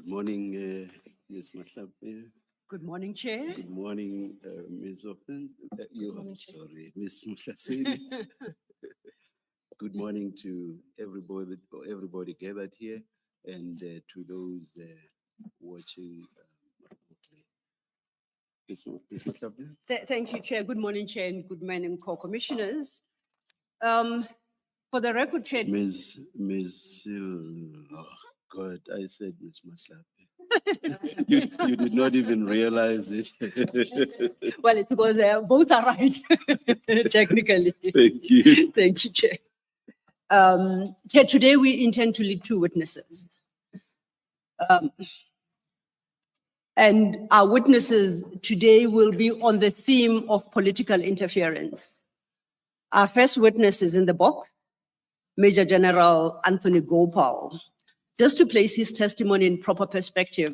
morning, Ms. Mahlape. Good morning, Chair. Good morning, Ms. Open. Sorry, Ms. Muslasedi. Good morning to everybody gathered here, and to those watching remotely. Ms. Mahlape. Thank you, Chair. Good morning, Chair, and good morning, co-commissioners. For the record, Chair. Ms. Oh God, I said Ms. Mahlape. You did not even realize it. Well, it's because both are right, technically. Thank you. Thank you, Chair. Chair, today we intend to lead 2 witnesses. And our witnesses today will be on the theme of political interference. Our first witness is in the box, Major General Anthony Gopaul. Just to place his testimony in proper perspective,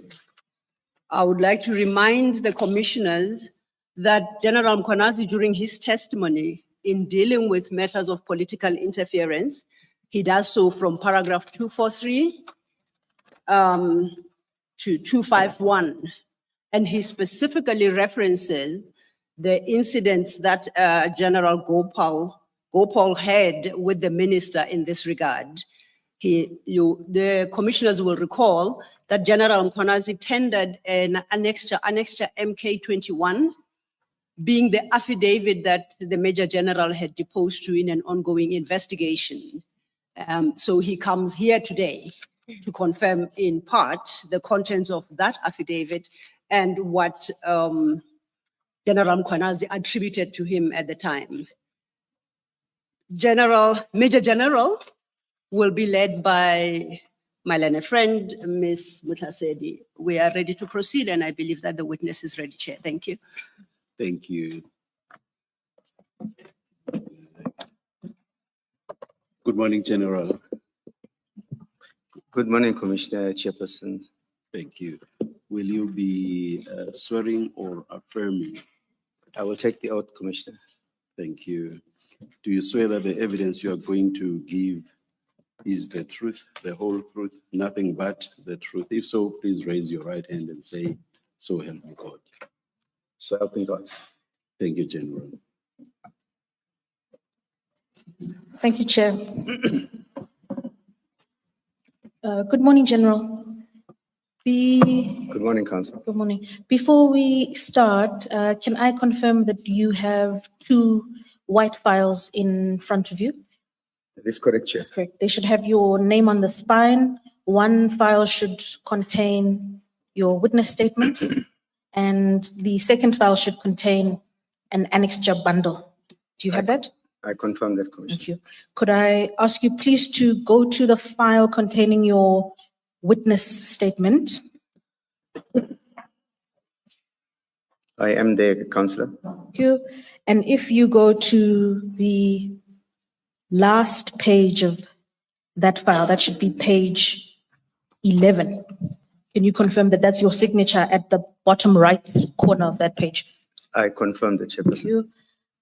I would like to remind the commissioners that General Mkhwanazi, during his testimony in dealing with matters of political interference, he does so from paragraph 243 to 251. And he specifically references the incidents that General Gopaul had with the minister in this regard. The commissioners will recall that General Mkhwanazi tendered an annexure MK21, being the affidavit that the Major General had deposed to in an ongoing investigation. So he comes here today to confirm in part the contents of that affidavit and what General Mkhwanazi attributed to him at the time. Major General will be led by my learned friend, Ms. Muslasedi. We are ready to proceed, and I believe that the witness is ready, Chair. Thank you. Thank you. Good morning, General. Good morning, Commissioner Chairperson. Thank you. Will you be swearing or affirming? I will take the oath, Commissioner. Thank you. Do you swear that the evidence you are going to give is the truth, the whole truth, nothing but the truth? If so, please raise your right hand and say, "So help me God." So help me God. Thank you, General. Thank you, Chair. Good morning, General. Good morning, Council. Good morning. Before we start, can I confirm that you have 2 white files in front of you? That is correct, Chair. Correct. They should have your name on the spine. 1 file should contain your witness statement, and the second file should contain an annexure bundle. Do you have that? I confirm that, Commissioner. Thank you. Could I ask you please to go to the file containing your witness statement? I am there, Councillor. Thank you. And if you go to the last page of that file, that should be page 11. Can you confirm that that's your signature at the bottom right corner of that page? I confirm that, Chairperson. Thank you.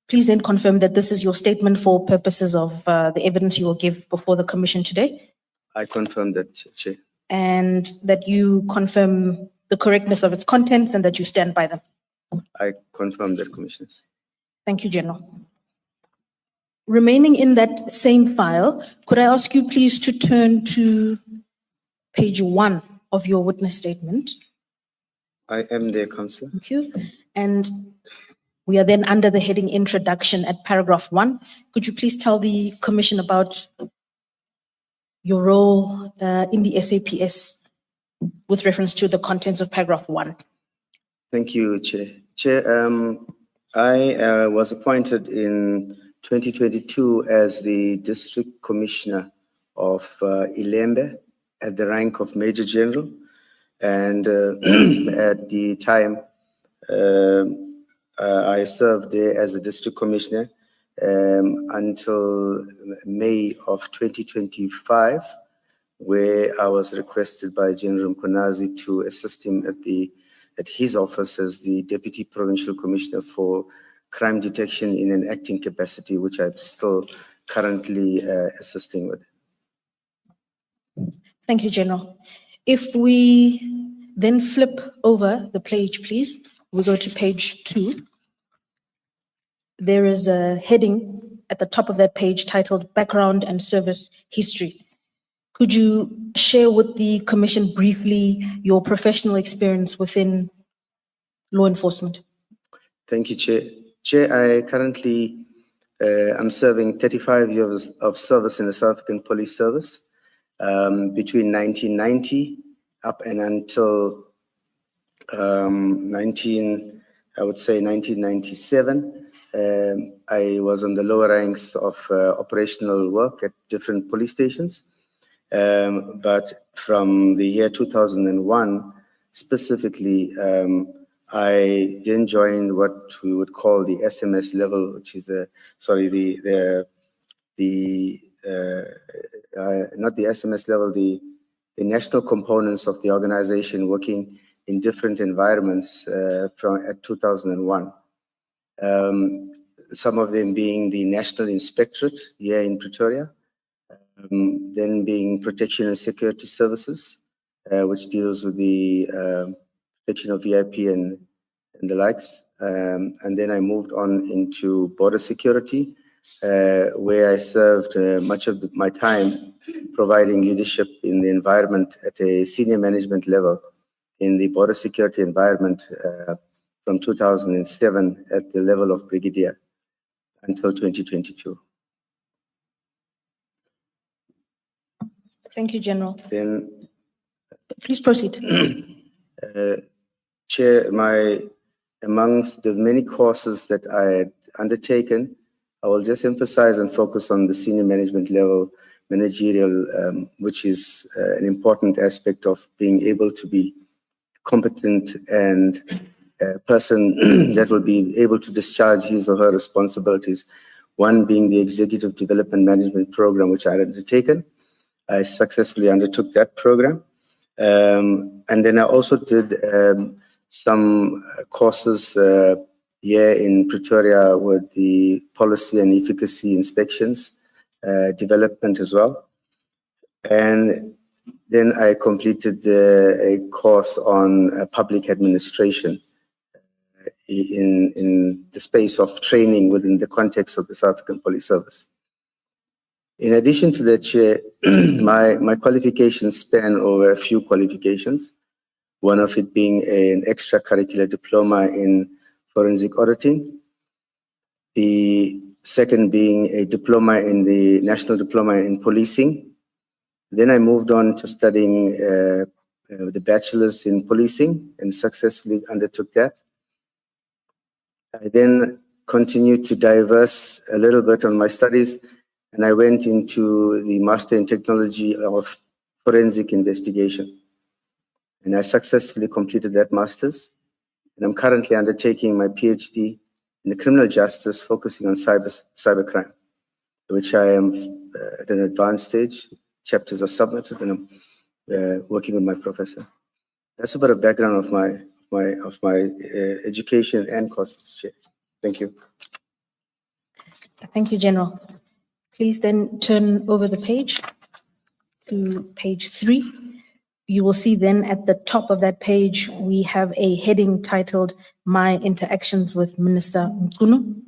Please then confirm that this is your statement for purposes of the evidence you will give before the Commission today. I confirm that, Chair. And that you confirm the correctness of its contents and that you stand by them. I confirm that, Commissioners. Thank you, General. Remaining in that same file, could I ask you please to turn to page 1 of your witness statement? I am there, Councillor. Thank you. And we are then under the heading Introduction at paragraph 1. Could you please tell the Commission about your role in the SAPS with reference to the contents of paragraph 1? Thank you, Chair. Chair, I was appointed in 2022 as the District Commissioner of Ilembe at the rank of Major General. And at the time, I served there as a District Commissioner until May of 2025, where I was requested by General Mkhwanazi to assist him at his office as the Deputy Provincial Commissioner for Crime Detection in an acting capacity, which I'm still currently assisting with. Thank you, General. If we then flip over the page, please. We go to page 2. There is a heading at the top of that page titled Background and Service History. Could you share with the Commission briefly your professional experience within law enforcement? Thank you, Chair. Chair, I currently am serving 35 years of service in the South African Police Service. Between 1990 up and until 1997, I was on the lower ranks of operational work at different police stations. But from the year 2001, specifically, I then joined what we would call the SMS level, which is not the SMS level, the national components of the organization, working in different environments at 2001. Some of them being the National Inspectorate here in Pretoria, then being Protection and Security Services, which deals with the protection of VIP and the likes. And then I moved on into border security, where I served much of my time providing leadership in the environment at a senior management level in the border security environment from 2007 at the level of brigadier until 2022. Thank you, General. Then, please proceed. Chair, amongst the many courses that I had undertaken, I will just emphasize and focus on the senior management level managerial, which is an important aspect of being able to be competent and a person that will be able to discharge his or her responsibilities. One being the Executive Development Management Program, which I had undertaken. I successfully undertook that program. And then I also did some courses here in Pretoria with the policy and efficacy inspections development as well. And then I completed a course on public administration in the space of training within the context of the South African Police Service. In addition to that, Chair, my qualifications span over a few qualifications, one of it being an extracurricular diploma in forensic auditing, the second being a diploma in the National Diploma in Policing. Then I moved on to studying the bachelor's in policing and successfully undertook that. I then continued to diverse a little bit on my studies, and I went into the Master in Technology of Forensic Investigation. And I successfully completed that master's. And I'm currently undertaking my PhD in the criminal justice, focusing on cybercrime, which I am at an advanced stage. Chapters are submitted, and I'm working with my professor. That's about a background of my education and courses, Chair. Thank you. Thank you, General. Please then turn over the page to page 3. You will see then at the top of that page, we have a heading titled My Interactions with Minister Mchunu.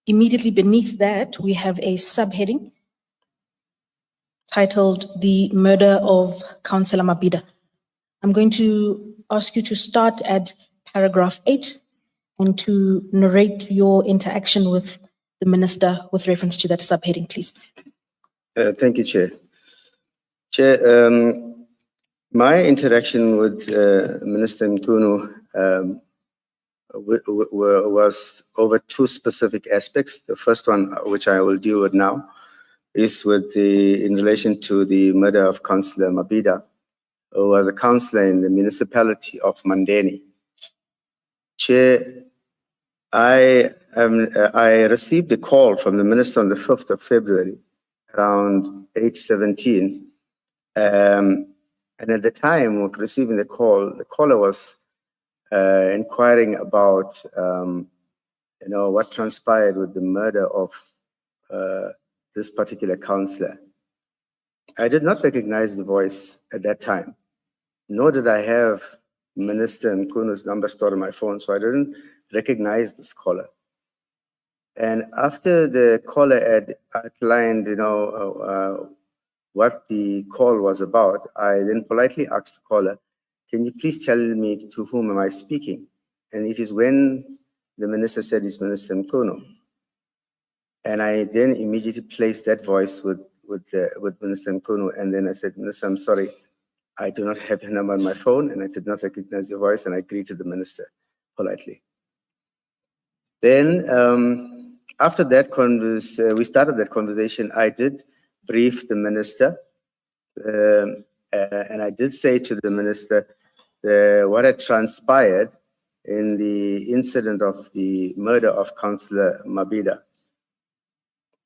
Immediately beneath that, we have a subheading titled The Murder of Councillor Mabhida. I'm going to ask you to start at paragraph 8 and to narrate your interaction with the minister with reference to that subheading, please. Thank you, Chair. Chair, my interaction with Minister Mchunu was over two specific aspects. The first one, which I will deal with now, is in relation to the murder of Councillor Mabhida, who was a councillor in the municipality of Mandeni. Chair, I received a call from the minister on the 5th of February, around 8:17. And at the time of receiving the caller was inquiring about, what transpired with the murder of this particular councillor. I did not recognize the voice at that time. nor did I have Minister Nkunu's number stored on my phone, so I didn't recognize this caller. And after the caller had outlined, what the call was about, I then politely asked the caller, "Can you please tell me to whom am I speaking?" And it is when the minister said it's Minister Nkunu. And I then immediately placed that voice with Minister Nkunu. And then I said, "Minister, I'm sorry, I do not have your number on my phone, and I did not recognize your voice," and I greeted the minister politely. Then after that we started that conversation, I did brief the minister, and I did say to the minister what had transpired in the incident of the murder of Councillor Mabida.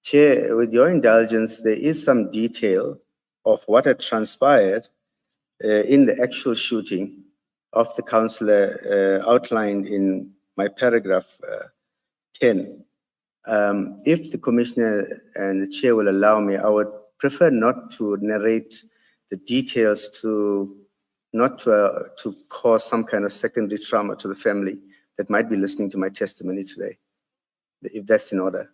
Chair, with your indulgence, there is some detail of what had transpired in the actual shooting of the councillor outlined in my paragraph 10. If the commissioner and the chair will allow me, I would prefer not to narrate the details to cause some kind of secondary trauma to the family that might be listening to my testimony today, if that's in order.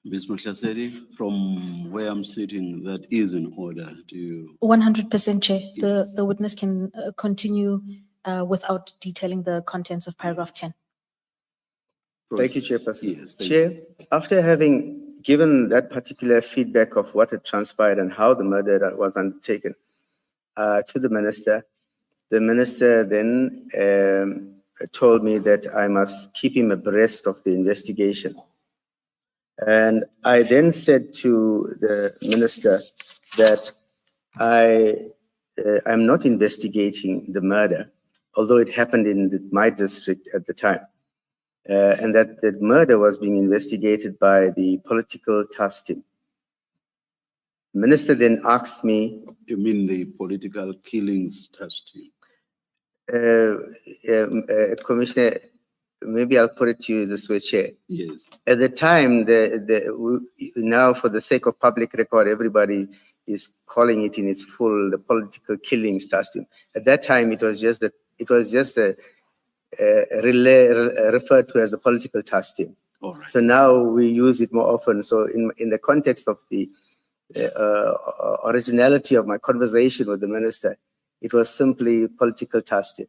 Ms. Mashaseri, from where I'm sitting, that is in order. Do you? 100%, Chair. Yes. The witness can continue without detailing the contents of paragraph 10. Thank you, Chairperson. Yes, thank Chair, you. after having given that particular feedback of what had transpired and how the murder was undertaken to the minister then told me that I must keep him abreast of the investigation. And I then said to the minister that I'm not investigating the murder, although it happened in my district at the time. And that the murder was being investigated by the political task team. The minister then asked me... You mean the political killings task team? Commissioner, maybe I'll put it to you this way, Chair. Yes. At the time, now for the sake of public record, everybody is calling it in its full, the political killings task team. At that time, it was just referred to as a political task team. All right. So now we use it more often. So in the context of the originality of my conversation with the minister, it was simply political task team.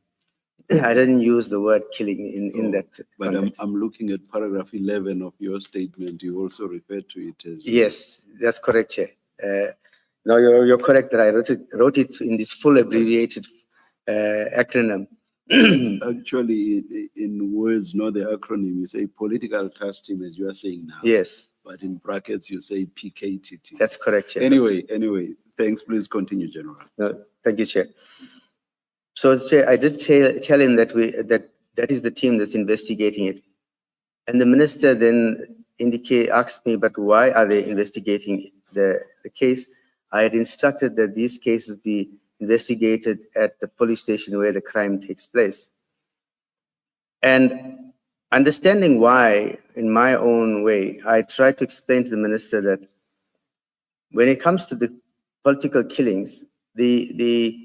I didn't use the word killing in that But context. I'm looking at paragraph 11 of your statement. You also referred to it as... Yes, that's correct, Chair. No, you're correct that I wrote it in this full abbreviated acronym. Actually, in words, not the acronym, you say political task team, as you are saying now. Yes. But in brackets, you say PKTT. That's correct, Chair. Anyway, thanks. Please continue, General. No, thank you, Chair. So, Chair, I did tell him that that is the team that's investigating it. And the minister then asked me, but why are they investigating the case? I had instructed that these cases be investigated at the police station where the crime takes place. And understanding why, in my own way, I tried to explain to the minister that when it comes to the political killings, the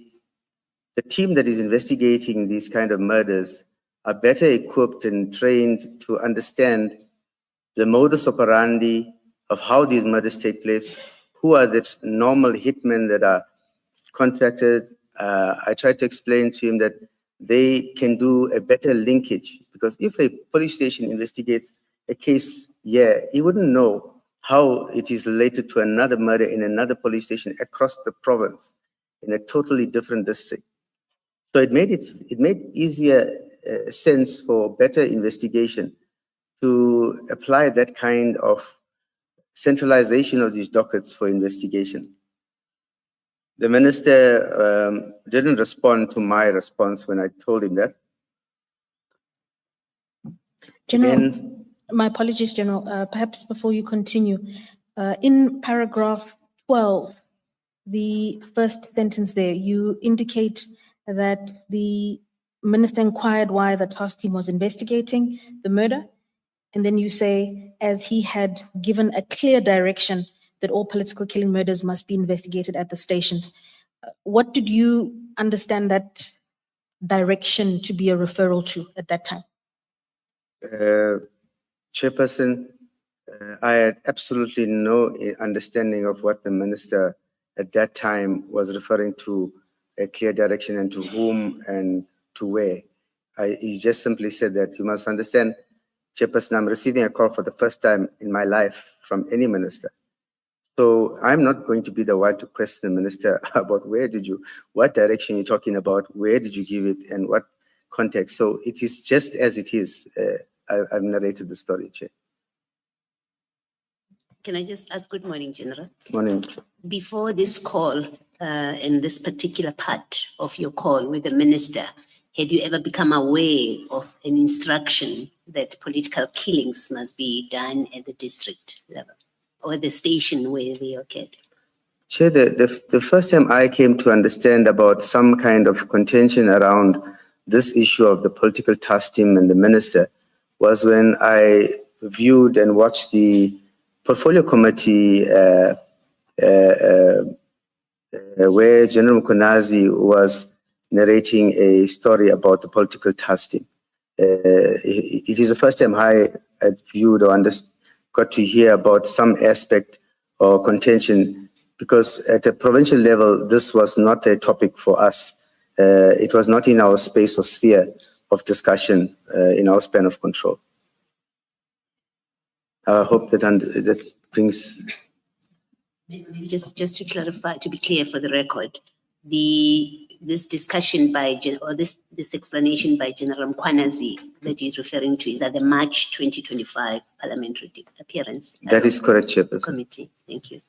team that is investigating these kind of murders are better equipped and trained to understand the modus operandi of how these murders take place, who are the normal hitmen that are contracted. I tried to explain to him that they can do a better linkage, because if a police station investigates a case here, he wouldn't know how it is related to another murder in another police station across the province in a totally different district. So it made easier sense for better investigation to apply that kind of centralization of these dockets for investigation. The minister didn't respond to my response when I told him that. General, my apologies, General. Perhaps before you continue, in paragraph 12, the first sentence there, you indicate that the minister inquired why the task team was investigating the murder. And then you say, as he had given a clear direction that all political killing murders must be investigated at the stations. What did you understand that direction to be a referral to at that time? Chairperson, I had absolutely no understanding of what the minister at that time was referring to, a clear direction, and to whom and to where. He just simply said that you must understand, Chairperson, I'm receiving a call for the first time in my life from any minister. So I'm not going to be the one to question the minister about what direction you're talking about, where did you give it, and what context. So it is just as it is. I've narrated the story, Chair. Can I just ask, good morning, General. Morning. Before this call, in this particular part of your call with the minister, had you ever become aware of an instruction that political killings must be done at the district level or the station where they occurred? Chair, the first time I came to understand about some kind of contention around this issue of the political task team and the minister was when I viewed and watched the portfolio committee where General Mkonazi was narrating a story about the political task team. It is the first time I had viewed or got to hear about some aspect or contention, because at a provincial level, this was not a topic for us. It was not in our space or sphere of discussion, in our span of control. I hope that brings... Just to clarify, to be clear for the record, this discussion this explanation by General Mkwanazi that he's referring to is at the March 2025 parliamentary appearance. That is correct, Chairperson. Committee. Thank you.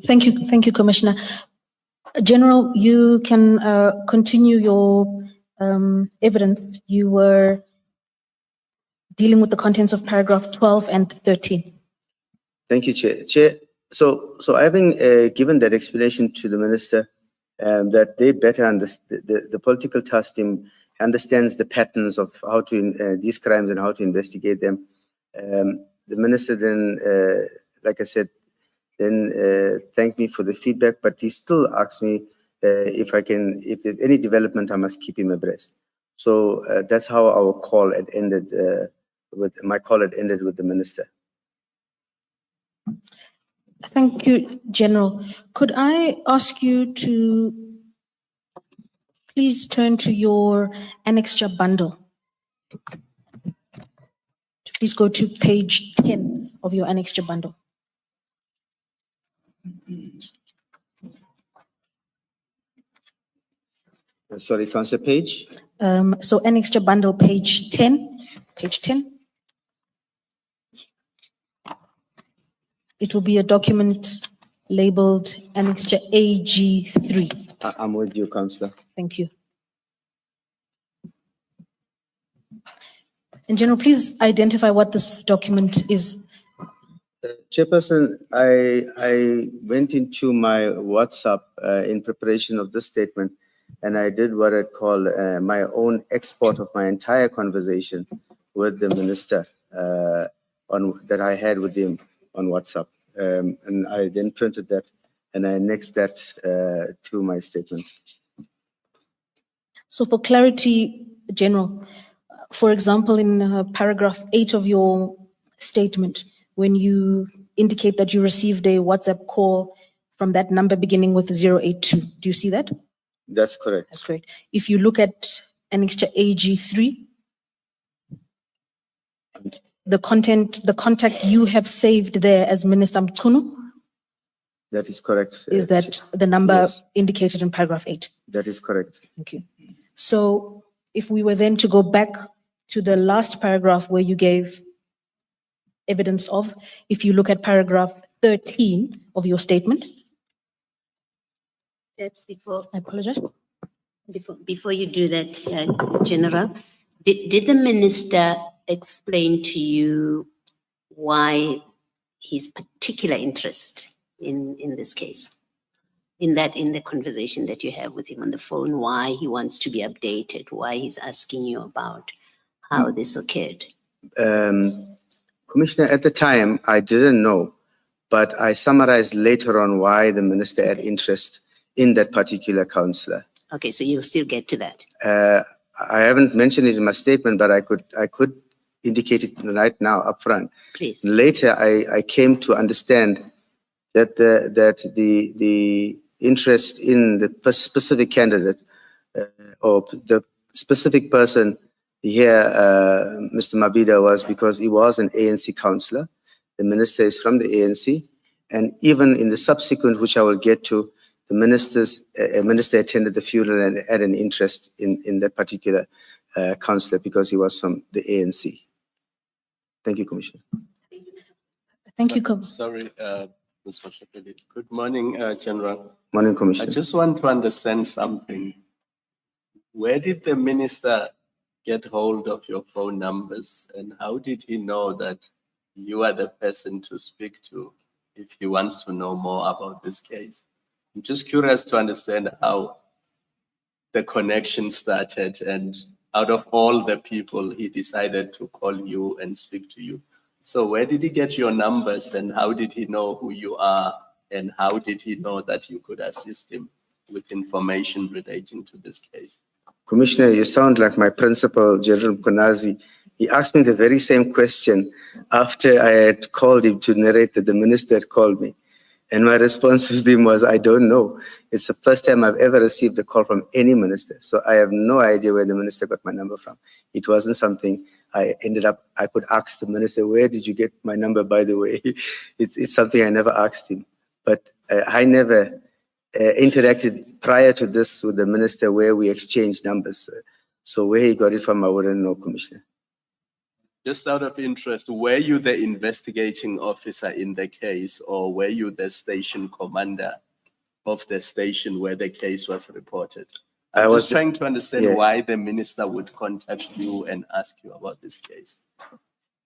Thank you, Commissioner. General, you can continue your evidence. You were dealing with the contents of paragraph 12 and 13. Thank you, Chair. Chair, so having given that explanation to the minister, that they better understand, the political task team understands the patterns of how to these crimes and how to investigate them. The minister then, like I said, then thanked me for the feedback, but he still asked me if there's any development, I must keep him abreast. So that's how our call had ended. My call had ended with the minister. Thank you, General. Could I ask you to please turn to your annexure bundle? Please go to page 10 of your annexure bundle. Sorry, Councillor, page? So annexure bundle, page 10. Page 10. It will be a document labeled annexure AG3. I'm with you, Councillor. Thank you. And General, please identify what this document is. Chairperson, I went into my WhatsApp in preparation of this statement, and I did what I'd call my own export of my entire conversation with the minister that I had with him on WhatsApp. And I then printed that and I annexed that to my statement. So for clarity, General, for example, in paragraph 8 of your statement, when you indicate that you received a WhatsApp call from that number beginning with 082, do you see that? That's correct. That's correct. If you look at annexure AG3, the contact you have saved there as Minister Mchunu, that is correct. Is that the number yes, indicated in paragraph 8? That is correct. Thank you. So if we were then to go back to the last paragraph where you gave evidence of, if you look at paragraph 13 of your statement. Perhaps before, I apologize. Before you do that, General, did the minister explain to you why his particular interest in this case? In the conversation that you have with him on the phone, why he wants to be updated, why he's asking you about how this occurred? Commissioner, at the time, I didn't know but I summarized later on why the minister had interest in that particular councillor. Okay, so you'll still get to that. I haven't mentioned it in my statement, but I could indicate it right now up front. Please. Later, I came to understand that the interest in the specific candidate or the specific person here, Mr. Mabhida, was because he was an ANC councillor. The minister is from the ANC, and even in the subsequent, which I will get to, the minister attended the funeral and had an interest in that particular councillor because he was from the ANC. Thank you, Commissioner. Thank you, Sorry, Mr. Secretary. Good morning, General. Morning, I Commissioner. just want to understand something. Where did the minister get hold of your phone numbers, and how did he know that you are the person to speak to if he wants to know more about this case? I'm just curious to understand how the connection started, and out of all the people, he decided to call you and speak to you. So where did he get your numbers, and how did he know who you are, and how did he know that you could assist him with information relating to this case? Commissioner, you sound like my principal, General Konazi. He asked me the very same question after I had called him to narrate that the minister had called me. And my response to him was, I don't know. It's the first time I've ever received a call from any minister. So I have no idea where the minister got my number from. It wasn't something I could ask the minister, where did you get my number, by the way? It's something I never asked him. But I never interacted prior to this with the minister where we exchanged numbers. So where he got it from, I wouldn't know, Commissioner. Just out of interest, were you the investigating officer in the case, or were you the station commander of the station where the case was reported? I was trying to understand why the minister would contact you and ask you about this case.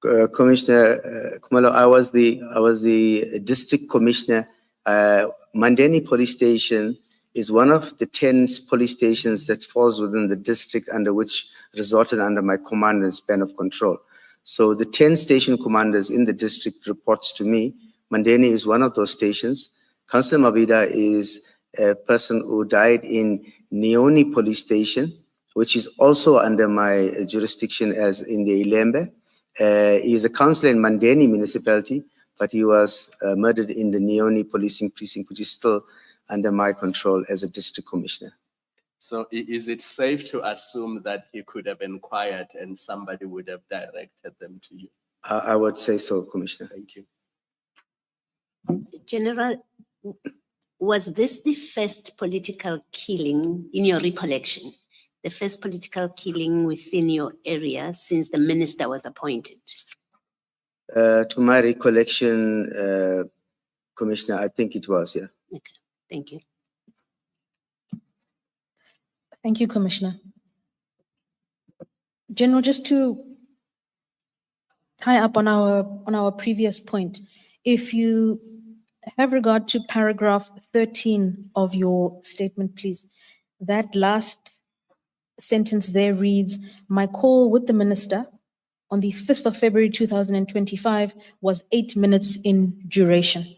Commissioner Kumalo, I was the district commissioner. Mandeni Police Station is one of the 10 police stations that falls within the district under which resorted under my command and span of control. So the 10 station commanders in the district reports to me. Mandeni is one of those stations. Councillor Mabhida is a person who died in Neoni Police Station, which is also under my jurisdiction as in the Ilembe. He is a councillor in Mandeni municipality, but he was murdered in the Neoni policing precinct, which is still under my control as a district commissioner. So is it safe to assume that he could have inquired and somebody would have directed them to you? I would say so, Commissioner. Thank you. General, was this the first political killing in your recollection? The first political killing within your area since the minister was appointed? To my recollection, Commissioner, I think it was, yeah. Okay, thank you. Thank you, Commissioner. General, just to tie up on our previous point, if you have regard to paragraph 13 of your statement, please. That last sentence there reads, my call with the minister on the 5th of February 2025 was 8 minutes in duration.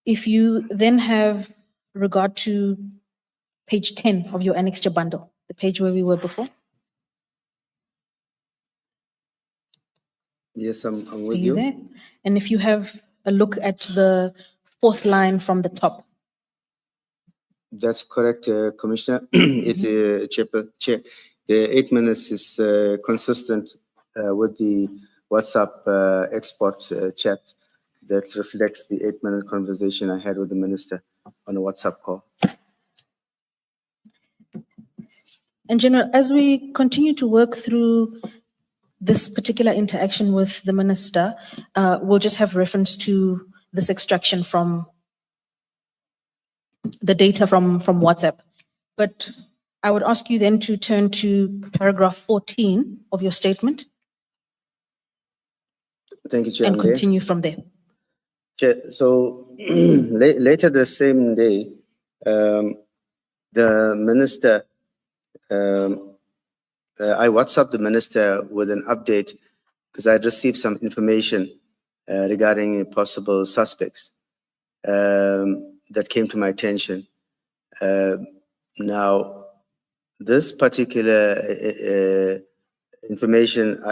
If you then have regard to page 10 of your annexure bundle, the page where we were before. Yes, I'm Are with you you. there? And if you have a look at the fourth line from the top. That's correct, Commissioner. Chair, the 8 minutes is consistent with the WhatsApp export chat that reflects the 8-minute conversation I had with the minister on a WhatsApp call. And General, as we continue to work through this particular interaction with the minister, we'll just have reference to this extraction from the data from WhatsApp. But I would ask you then to turn to paragraph 14 of your statement. Thank you, Chair. And continue from there. Chair, so later the same day, the minister, I WhatsApped the minister with an update because I had received some information regarding possible suspects that came to my attention. Now, this particular information,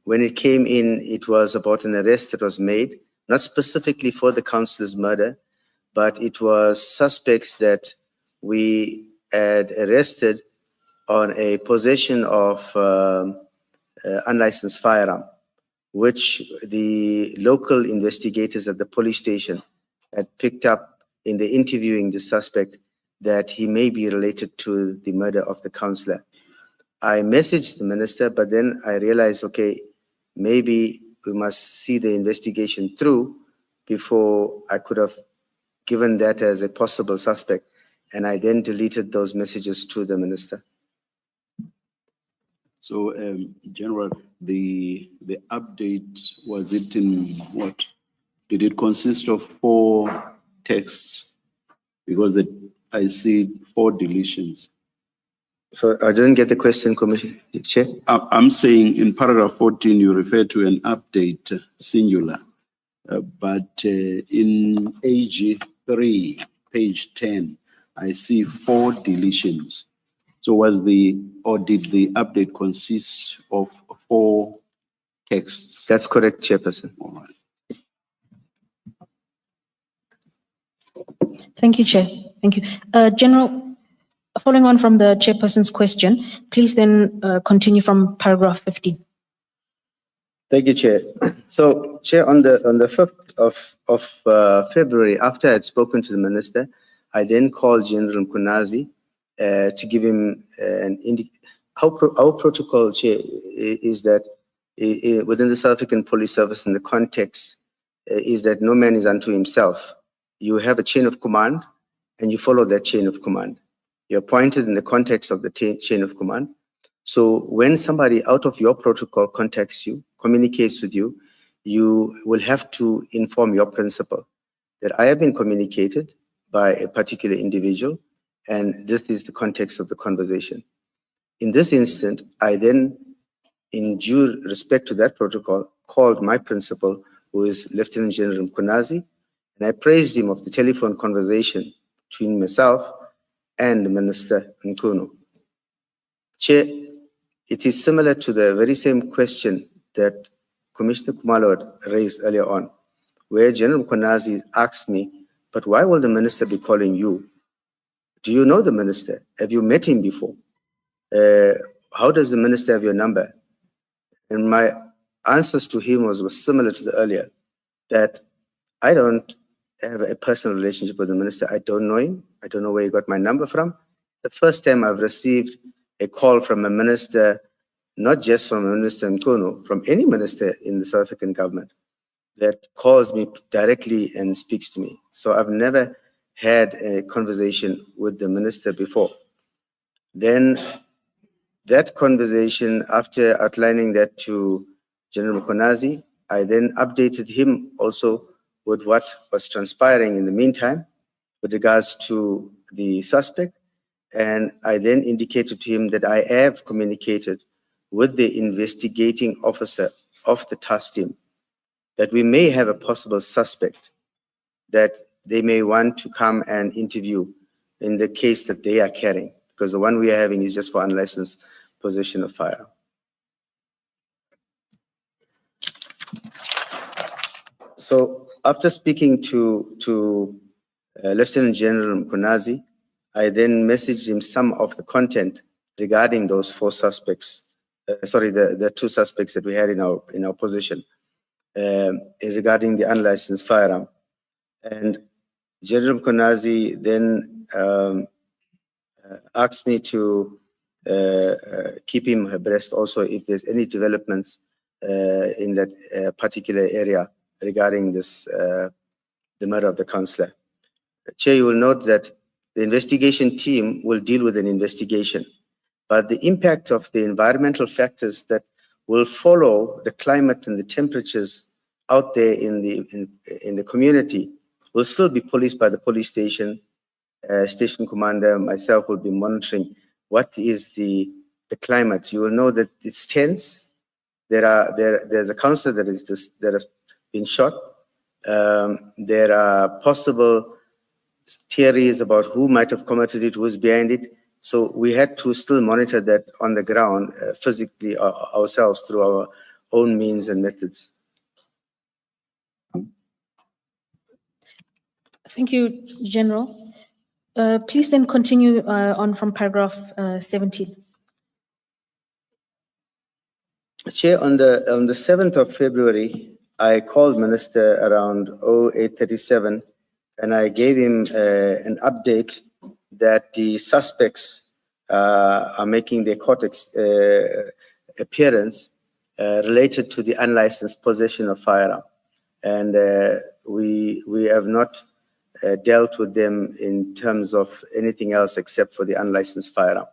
when it came in, it was about an arrest that was made, not specifically for the councillor's murder, but it was suspects that we had arrested on a possession of unlicensed firearm, which the local investigators at the police station had picked up in the interviewing the suspect that he may be related to the murder of the councillor. I messaged the minister, but then I realized, okay, maybe we must see the investigation through before I could have given that as a possible suspect. And I then deleted those messages to the minister. So, General, the update, was it in what? Did it consist of 4 texts? Because I see 4 deletions. So I didn't get the question, Commissioner Chair. I'm saying in paragraph 14, you refer to an update singular, but in AG3, page 10, I see 4 deletions. So did the update consist of 4 texts? That's correct, Chairperson. All right. Thank you, Chair. Thank you. General, following on from the Chairperson's question, please then continue from paragraph 15. Thank you, Chair. So, Chair, on the 5th of February, after I had spoken to the minister, I then called General Mkunazi to give him an our protocol, Chair, is that within the South African Police Service, in the context, is that no man is unto himself. You have a chain of command, and you follow that chain of command. You're appointed in the context of the chain of command. So when somebody out of your protocol contacts you, communicates with you, you will have to inform your principal that I have been communicated by a particular individual, and this is the context of the conversation. In this instant, I then, in due respect to that protocol, called my principal, who is Lieutenant General Mkunazi, and I praised him of the telephone conversation between myself and the Minister Nkuno. Chair, it is similar to the very same question that Commissioner Khumalo had raised earlier on, where General Mkunazi asked me, but why will the minister be calling you? Do you know the minister? Have you met him before? How does the minister have your number? And my answers to him was similar to the earlier, that I don't have a personal relationship with the minister. I don't know him. I don't know where he got my number from. The first time I've received a call from a minister, not just from Minister Nkuno, from any minister in the South African government that calls me directly and speaks to me. So I've never had a conversation with the minister before. Then that conversation, after outlining that to General Mkunazi, I then updated him also with what was transpiring in the meantime with regards to the suspect. And I then indicated to him that I have communicated with the investigating officer of the task team that we may have a possible suspect that they may want to come and interview in the case that they are carrying, because the one we are having is just for unlicensed possession of firearm. So after speaking to Lieutenant General Mkunazi, I then messaged him some of the content regarding those 4 suspects. The 2 suspects that we had in our position regarding the unlicensed firearm. And General Mkunazi then asked me to keep him abreast also if there's any developments in that particular area regarding this, the murder of the councillor. Chair, you will note that the investigation team will deal with an investigation, but the impact of the environmental factors that will follow the climate and the temperatures out there in the community will still be policed by the police station. Station commander, myself will be monitoring what is the climate. You will know that it's tense. There's a councillor that has been shot. There are possible theories about who might have committed it, who's behind it. So we had to still monitor that on the ground physically ourselves through our own means and methods. Thank you, General. Please then continue on from paragraph 17. Chair, on the 7th of February, I called Minister around 0837 and I gave him an update that the suspects are making their court appearance related to the unlicensed possession of firearm. And we have not dealt with them in terms of anything else except for the unlicensed firearm.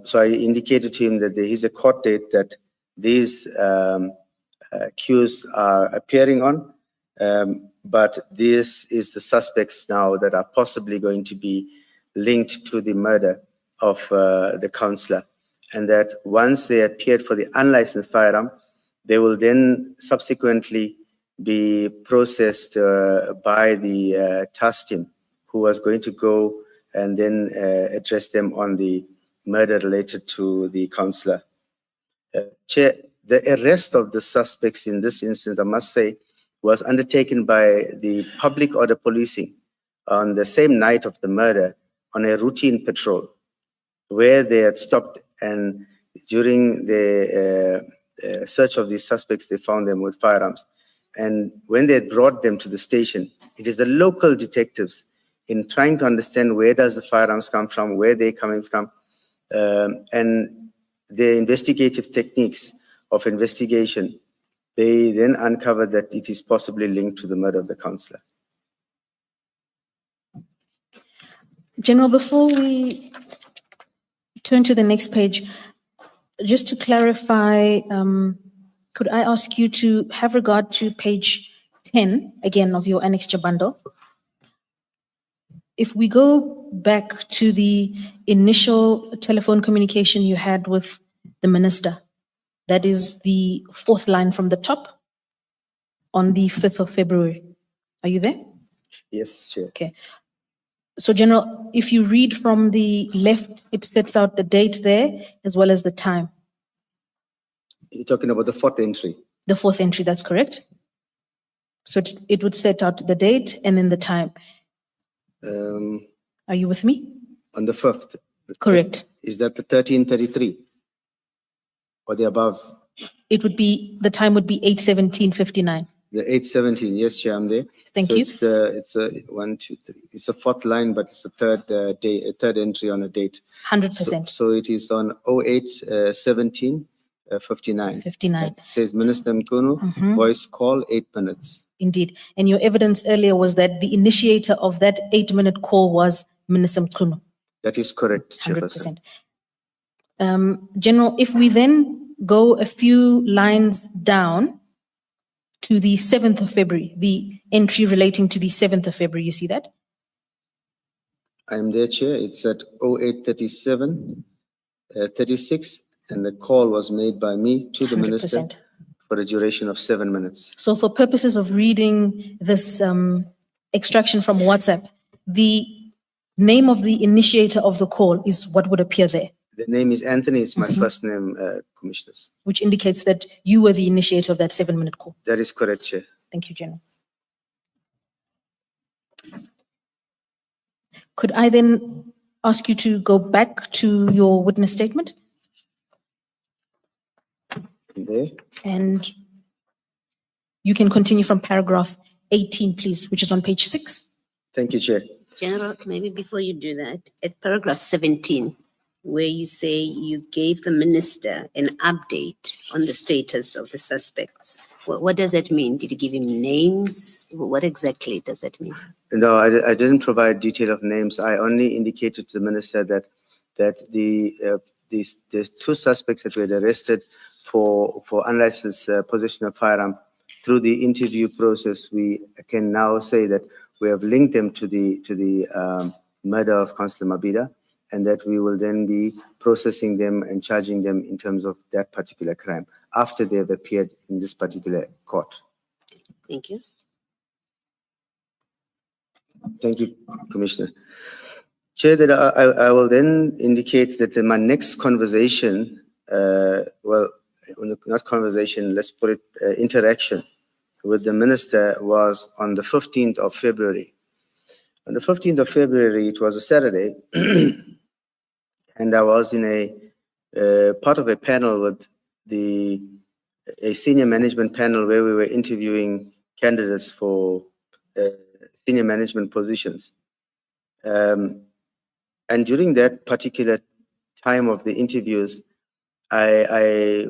So I indicated to him that there is a court date that these accused are appearing on, but this is the suspects now that are possibly going to be linked to the murder of the councillor, and that once they appeared for the unlicensed firearm, they will then subsequently be processed by the task team, who was going to go and then address them on the murder related to the councillor. Chair, the arrest of the suspects in this incident, I must say, was undertaken by the public order policing on the same night of the murder on a routine patrol, where they had stopped, and during the search of these suspects, they found them with firearms. And when they brought them to the station, it is the local detectives, in trying to understand where does the firearms come from, where they're coming from, and the investigative techniques of investigation, they then uncovered that it is possibly linked to the murder of the councillor. General, before we turn to the next page, just to clarify, could I ask you to have regard to page 10, again, of your annexure bundle? If we go back to the initial telephone communication you had with the minister, that is the fourth line from the top on the 5th of February. Are you there? Yes, Chair. Okay. So, General, if you read from the left, it sets out the date there as well as the time. You're talking about the fourth entry? The fourth entry, that's correct. So it would set out the date and then the time. Are you with me? On the 5th? Correct. Is that the 1333 or the above? It would be, the time would be 8:17:59. The 8:17, yes, Chair, I'm there. Thank so you. It's a 1, 2, 3. It's a fourth line, but it's a third entry on a date. 100%. So it is on 08:17:59. 59. It says Minister Mkunu, voice call 8 minutes. Indeed. And your evidence earlier was that the initiator of that 8-minute call was Minister Mkunu. That is correct, Chairperson. 100%. General, if we then go a few lines down to the 7th of February, the entry relating to the 7th of February, you see that? I am there, Chair. It's at 08:37:36, and the call was made by me to the 100%. Minister for a duration of 7 minutes. So for purposes of reading this extraction from WhatsApp, the name of the initiator of the call is what would appear there, The name is Anthony. It's my first name, Commissioners. which indicates that you were the initiator of that 7-minute call. That is correct, Chair. Thank you, General. Could I then ask you to go back to your witness statement? There. And you can continue from paragraph 18, please, which is on page 6. Thank you, Chair. General, maybe before you do that, at paragraph 17, where you say you gave the minister an update on the status of the suspects, what does that mean? Did you give him names? What exactly does that mean? No, I didn't provide detail of names. I only indicated to the Minister that the two suspects that were arrested for unlicensed possession of firearm, through the interview process, we can now say that we have linked them to the murder of Councillor Mabida, and that we will then be processing them and charging them in terms of that particular crime after they have appeared in this particular court. Thank you. Thank you, Commissioner. Chair, that I will then indicate that in my next conversation, well, not conversation, let's put it interaction with the minister was on the 15th of February. On the 15th of February, it was a Saturday, and I was in a part of a panel with a senior management panel where we were interviewing candidates for senior management positions. And during that particular time of the interviews, we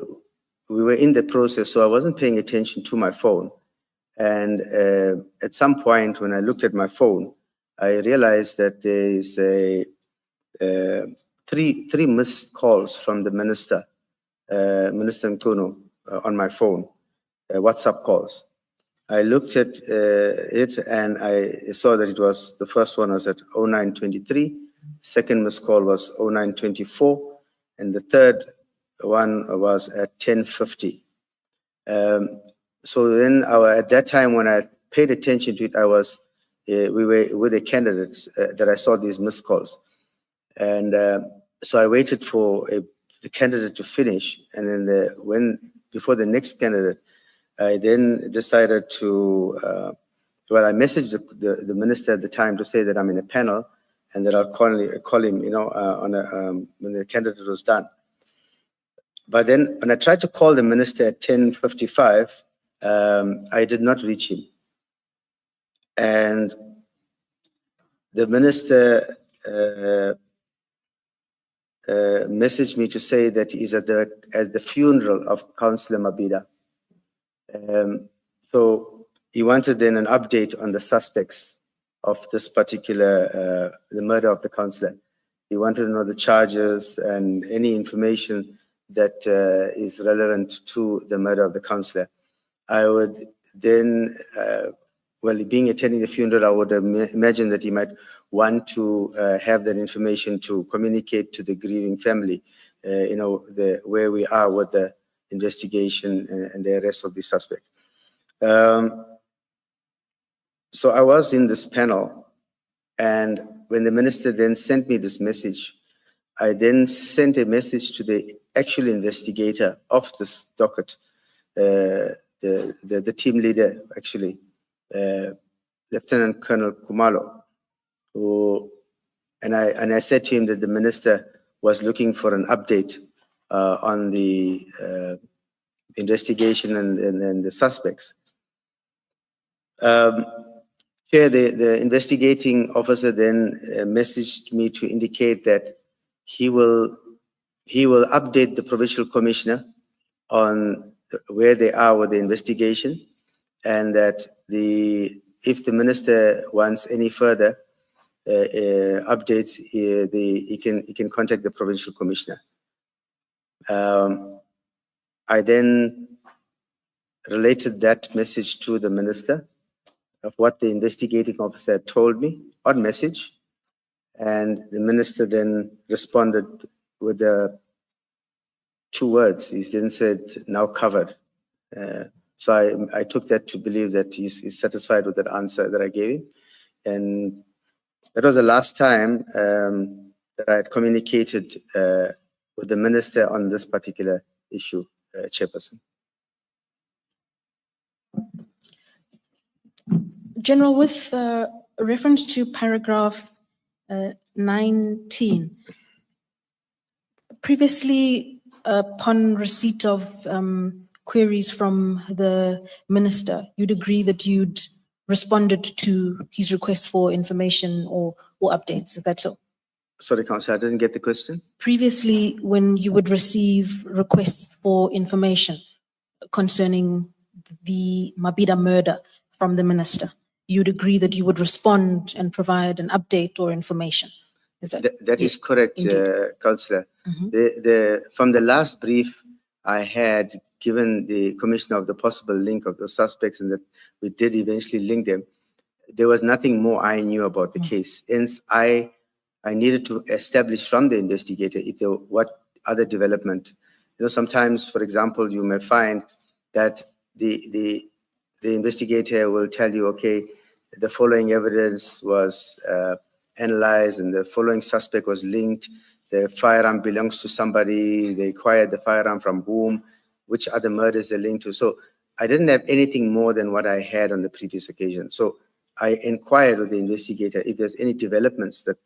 were in the process, so I wasn't paying attention to my phone. And at some point, when I looked at my phone, I realized that there is three missed calls from the minister, Minister Nkuno, on my phone, WhatsApp calls. I looked at it and I saw that it was, the first one was at 0923, second missed call was 0924, and the third one was at 1050. So then at that time when I paid attention to it, we were with the candidates that I saw these missed calls. And so I waited for the candidate to finish, and then before the next candidate, I then decided to, I messaged the minister at the time to say that I'm in a panel and that I'll call him, when the candidate was done. But then when I tried to call the minister at 10:55, I did not reach him. And the minister messaged me to say that he's at the funeral of Councillor Mabhida. So he wanted then an update on the suspects of this particular, the murder of the councillor. He wanted to know the charges and any information that is relevant to the murder of the councillor. I would then, being attending the funeral, I would imagine that he might want to have that information to communicate to the grieving family, where we are with the investigation and the arrest of the suspect. So I was in this panel, and when the minister then sent me this message, I then sent a message to the actual investigator of this docket, the team leader, actually, Lieutenant Colonel Kumalo, and I said to him that the minister was looking for an update on the investigation and the suspects. Chair, the investigating officer then messaged me to indicate that he will update the provincial commissioner on where they are with the investigation, and that if the minister wants any further updates, he can contact the provincial commissioner. I then related that message to the minister of what the investigating officer told me on message, and the minister then responded with the 2 words. He then said, "Now covered." So I took that to believe that he's satisfied with that answer that I gave him. And that was the last time that I had communicated with the minister on this particular issue, Chairperson. General, with reference to paragraph 19, previously upon receipt of queries from the minister, you'd agree that you'd responded to his request for information or updates. Is that so? Sorry, Councillor, I didn't get the question. Previously, when you would receive requests for information concerning the Mabhida murder from the minister, you'd agree that you would respond and provide an update or information. Is that is correct, Councillor. From the last brief I had given the commissioner of the possible link of the suspects, and that we did eventually link them, there was nothing more I knew about the case. Hence, I needed to establish from the investigator what other development. Sometimes, for example, you may find that the the investigator will tell you, okay, the following evidence was analyzed and the following suspect was linked. The firearm belongs to somebody. They acquired the firearm from whom, which other murders they're linked to. So I didn't have anything more than what I had on the previous occasion. So I inquired with the investigator if there's any developments that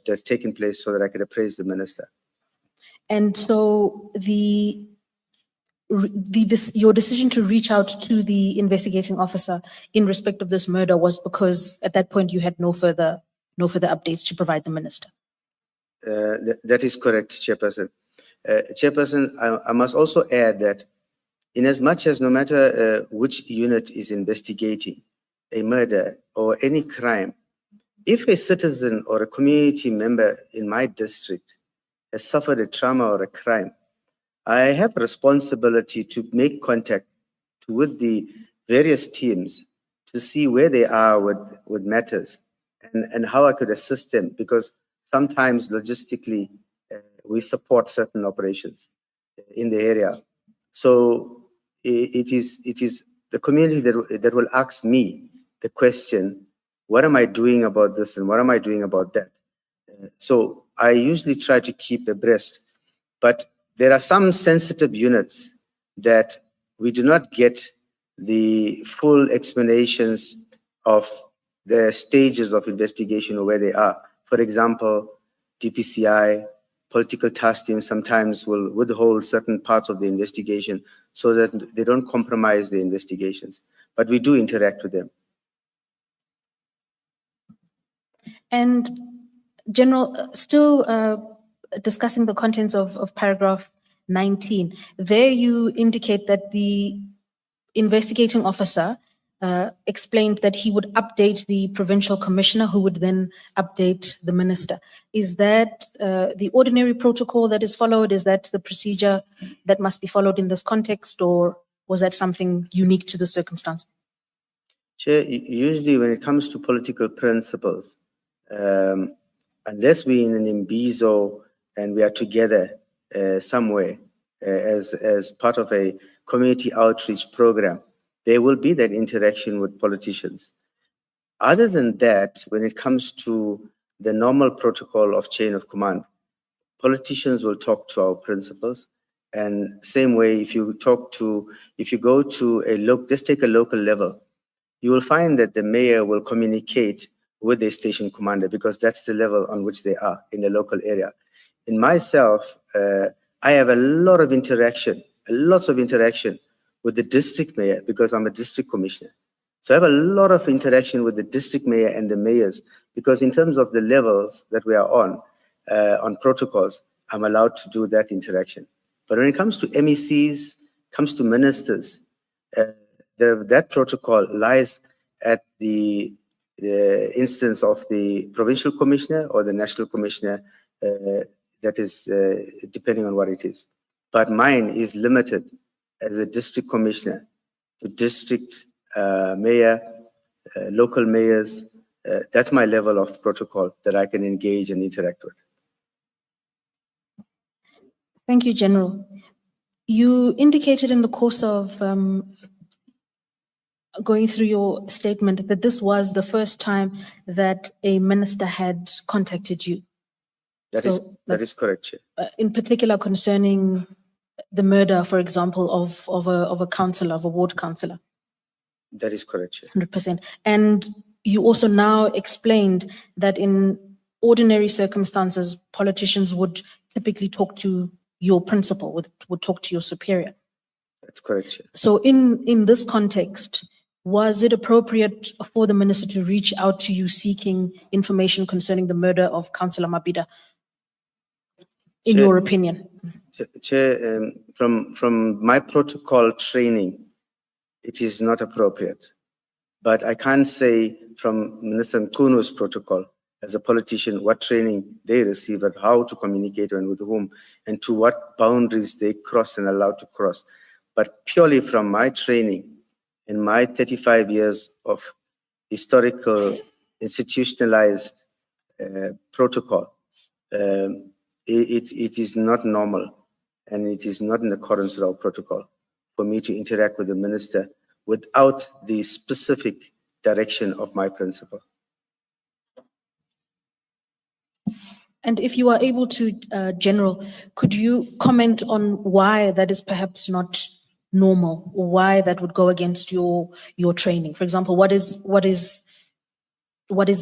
that's taken place so that I could appraise the minister. And so your decision to reach out to the investigating officer in respect of this murder was because at that point you had no further updates to provide the minister. That is correct, Chairperson. Chairperson, I must also add that in as much as no matter which unit is investigating a murder or any crime, if a citizen or a community member in my district has suffered a trauma or a crime, I have responsibility to make contact with the various teams to see where they are with matters and how I could assist them, because sometimes logistically we support certain operations in the area. So it is the community that will ask me the question, what am I doing about this and what am I doing about that? So I usually try to keep abreast, but there are some sensitive units that we do not get the full explanations of the stages of investigation or where they are. For example, DPCI, political task teams sometimes will withhold certain parts of the investigation so that they don't compromise the investigations. But we do interact with them. And General, still discussing the contents of paragraph 19, there you indicate that the investigating officer explained that he would update the provincial commissioner, who would then update the minister. Is that the ordinary protocol that is followed? Is that the procedure that must be followed in this context, or was that something unique to the circumstance? Chair, usually when it comes to political principles, unless we're in an imbizo and we are together somewhere as part of a community outreach program, there will be that interaction with politicians. Other than that, when it comes to the normal protocol of chain of command, politicians will talk to our principals. And same way, if you go to just take a local level, you will find that the mayor will communicate with the station commander because that's the level on which they are in the local area. In myself, I have lots of interaction with the district mayor because I'm a district commissioner. So I have a lot of interaction with the district mayor and the mayors because in terms of the levels that we are on protocols, I'm allowed to do that interaction. But when it comes to MECs, comes to ministers, that protocol lies at the instance of the provincial commissioner or the national commissioner, that is depending on what it is. But mine is limited as a district commissioner to district mayor, local mayors. That's my level of protocol that I can engage and interact with. Thank you, General. You indicated in the course of going through your statement that this was the first time that a minister had contacted you. That is correct, Chair. In particular concerning the murder, for example, of a councillor, of a ward councillor. That is correct, Chair. 100%. And you also now explained that in ordinary circumstances, politicians would typically talk to your principal, would talk to your superior. That's correct, Chair. So in this context, was it appropriate for the minister to reach out to you seeking information concerning the murder of Councillor Mabida, in your opinion? Chair, from my protocol training, it is not appropriate. But I can't say from Minister Nkunu's protocol as a politician what training they receive and how to communicate and with whom and to what boundaries they cross and allowed to cross. But purely from my training in my 35 years of historical institutionalized protocol, it is not normal and it is not in accordance with our protocol for me to interact with the minister without the specific direction of my principal. And if you are able to, General, could you comment on why that is perhaps not normal, or why that would go against your training? For example, what is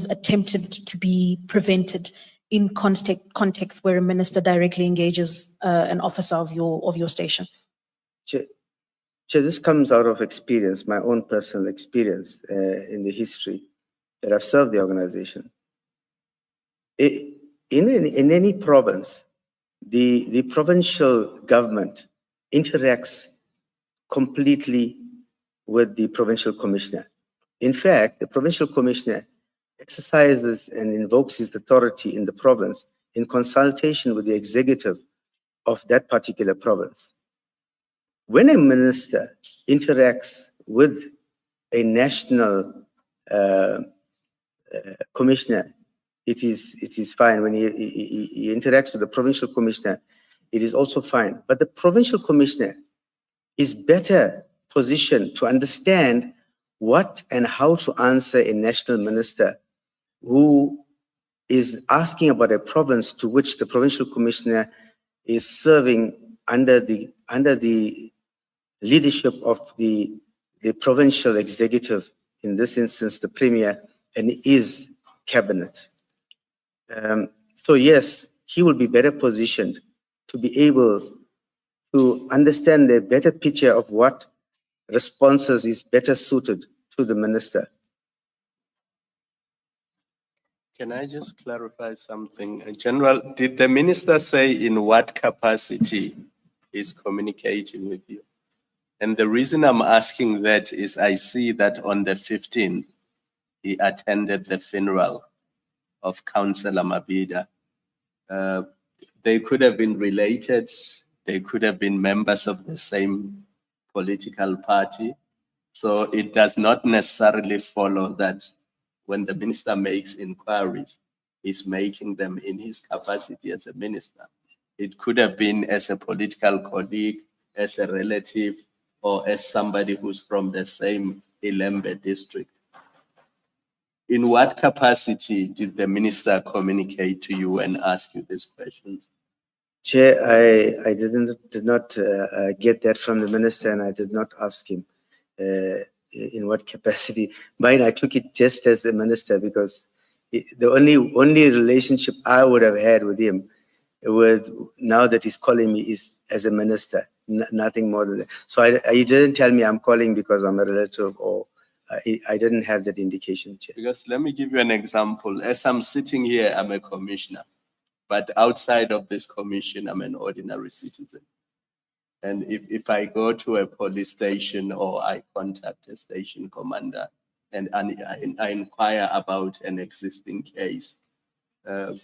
attempted to be prevented in context where a minister directly engages an officer of your station? Chair, this comes out of experience, my own personal experience in the history that I've served the organization. In any province, the provincial government interacts completely with the provincial commissioner. In fact, the provincial commissioner exercises and invokes his authority in the province in consultation with the executive of that particular province. When a minister interacts with a national commissioner, it is fine. When he interacts with the provincial commissioner, it is also fine. But the provincial commissioner is better positioned to understand what and how to answer a national minister who is asking about a province to which the provincial commissioner is serving under the leadership of the provincial executive, in this instance, the premier, and his cabinet. So yes, he will be better positioned to be able to understand a better picture of what responses is better suited to the minister. Can I just clarify something? General, did the minister say in what capacity he's communicating with you? And the reason I'm asking that is I see that on the 15th, he attended the funeral of Councillor Mabida. They could have been related. They could have been members of the same political party. So it does not necessarily follow that when the minister makes inquiries, he's making them in his capacity as a minister. It could have been as a political colleague, as a relative, or as somebody who's from the same Ilembe district. In what capacity did the minister communicate to you and ask you these questions? Chair, I did not get that from the minister, and I did not ask him in what capacity. Mine, I took it just as a minister, because the only relationship I would have had with him was, now that he's calling me, is as a minister, nothing more than that. So he didn't tell me I'm calling because I'm a relative, or I didn't have that indication, Chair. Because let me give you an example. As I'm sitting here, I'm a commissioner. But outside of this commission, I'm an ordinary citizen. And if I go to a police station or I contact a station commander and I inquire about an existing case, there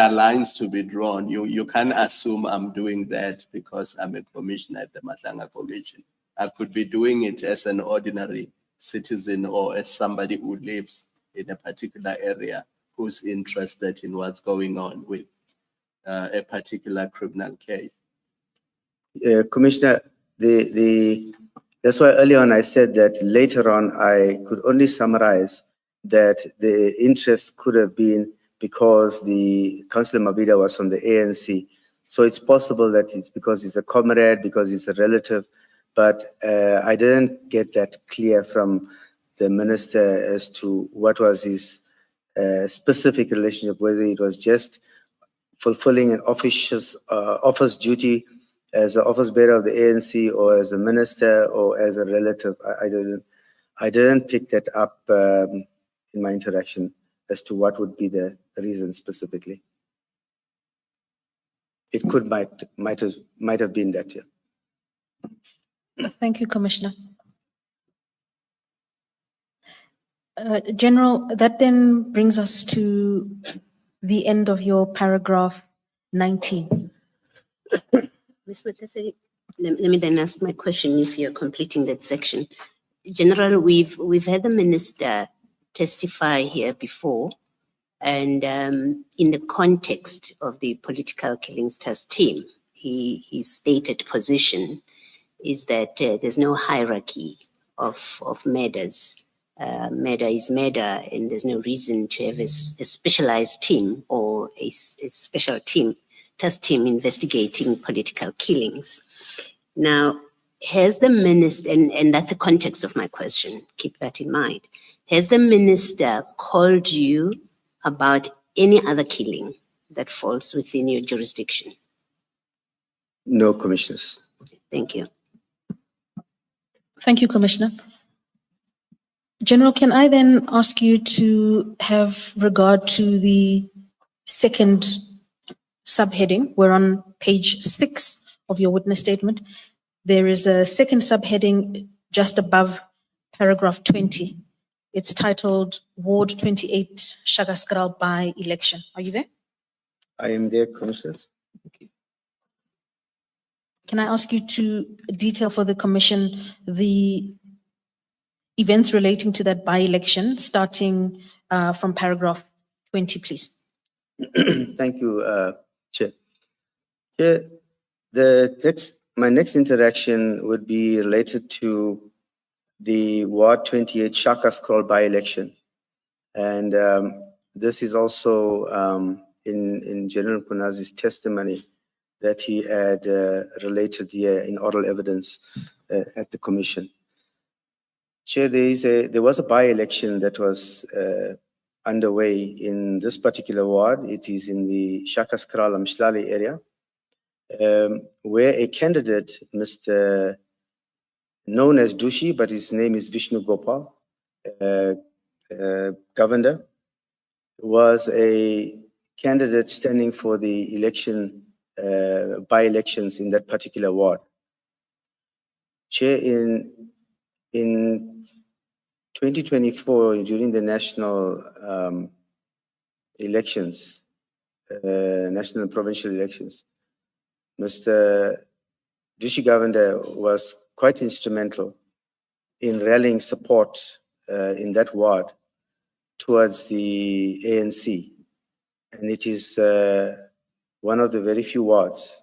are lines to be drawn. You can't assume I'm doing that because I'm a commissioner at the Madlanga Commission. I could be doing it as an ordinary citizen or as somebody who lives in a particular area who's interested in what's going on with a particular criminal case. Commissioner, that's why earlier on I said that later on I could only summarize that the interest could have been because the Councillor Mabida was from the ANC. So it's possible that it's because he's a comrade, because he's a relative, but I didn't get that clear from the minister as to what was his specific relationship, whether it was just fulfilling an office duty as an office bearer of the ANC, or as a minister, or as a relative. I didn't pick that up in my interaction as to what would be the reason specifically. It might have been that, yeah. Thank you, Commissioner. General, that then brings us to the end of your paragraph 19. Ms. Matasari, let me then ask my question if you're completing that section. General, we've had the minister testify here before, and in the context of the political killings task team, his stated position is that there's no hierarchy of murders. Murder is murder, and there's no reason to have a specialized team or a special team, task team investigating political killings. Now, has the minister, and that's the context of my question, keep that in mind, has the minister called you about any other killing that falls within your jurisdiction? No, Commissioners. Thank you. Thank you, Commissioner. General, can I then ask you to have regard to the second subheading? We're on page 6 of your witness statement. There is a second subheading just above paragraph 20. It's titled Ward 28 Shakaskral by-election. Are you there? I am there, Commissioners. Can I ask you to detail for the commission the events relating to that by-election, starting from paragraph 20, please? Thank you, Chair. Chair, my next interaction would be related to the Ward 28 Shaka Scroll by-election. And this is also in General Kunazi's testimony that he had related here in oral evidence at the commission. Chair, there was a by-election that was underway in this particular ward. It is in the Shaka Skral Mshlali area, where a candidate, Mr. known as Dushi, but his name is Vishnu Gopaul, governor, was a candidate standing for the election, by-elections in that particular ward. Chair, in 2024, during the national elections, national and provincial elections, Mr. Dushi Governor was quite instrumental in rallying support in that ward towards the ANC. And it is one of the very few wards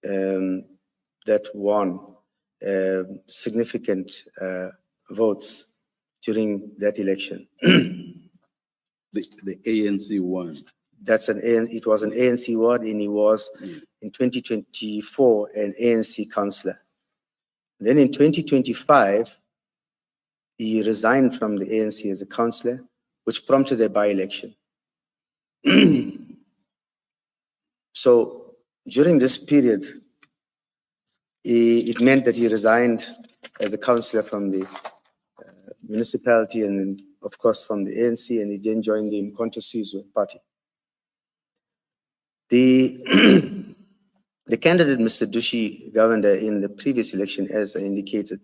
that won significant votes during that election. The ANC won. It was an ANC ward, and he was in 2024 an ANC councillor. Then in 2025, he resigned from the ANC as a councillor, which prompted a by-election. So during this period, it meant that he resigned as a councillor from the municipality and, of course, from the ANC, and he then joined the Mkhonto Sizwe party. The candidate, Mr. Dushi Governor, in the previous election, as I indicated,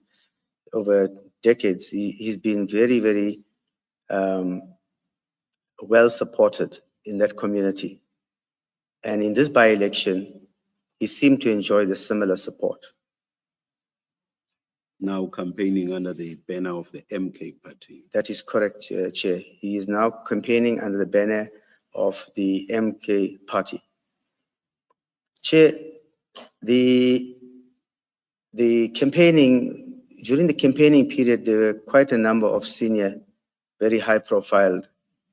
over decades, he's been very, very well supported in that community. And in this by-election, he seemed to enjoy the similar support. Now campaigning under the banner of the MK party. That is correct, Chair. He is now campaigning under the banner of the MK party. Chair, during the campaigning period, there were quite a number of senior, very high-profile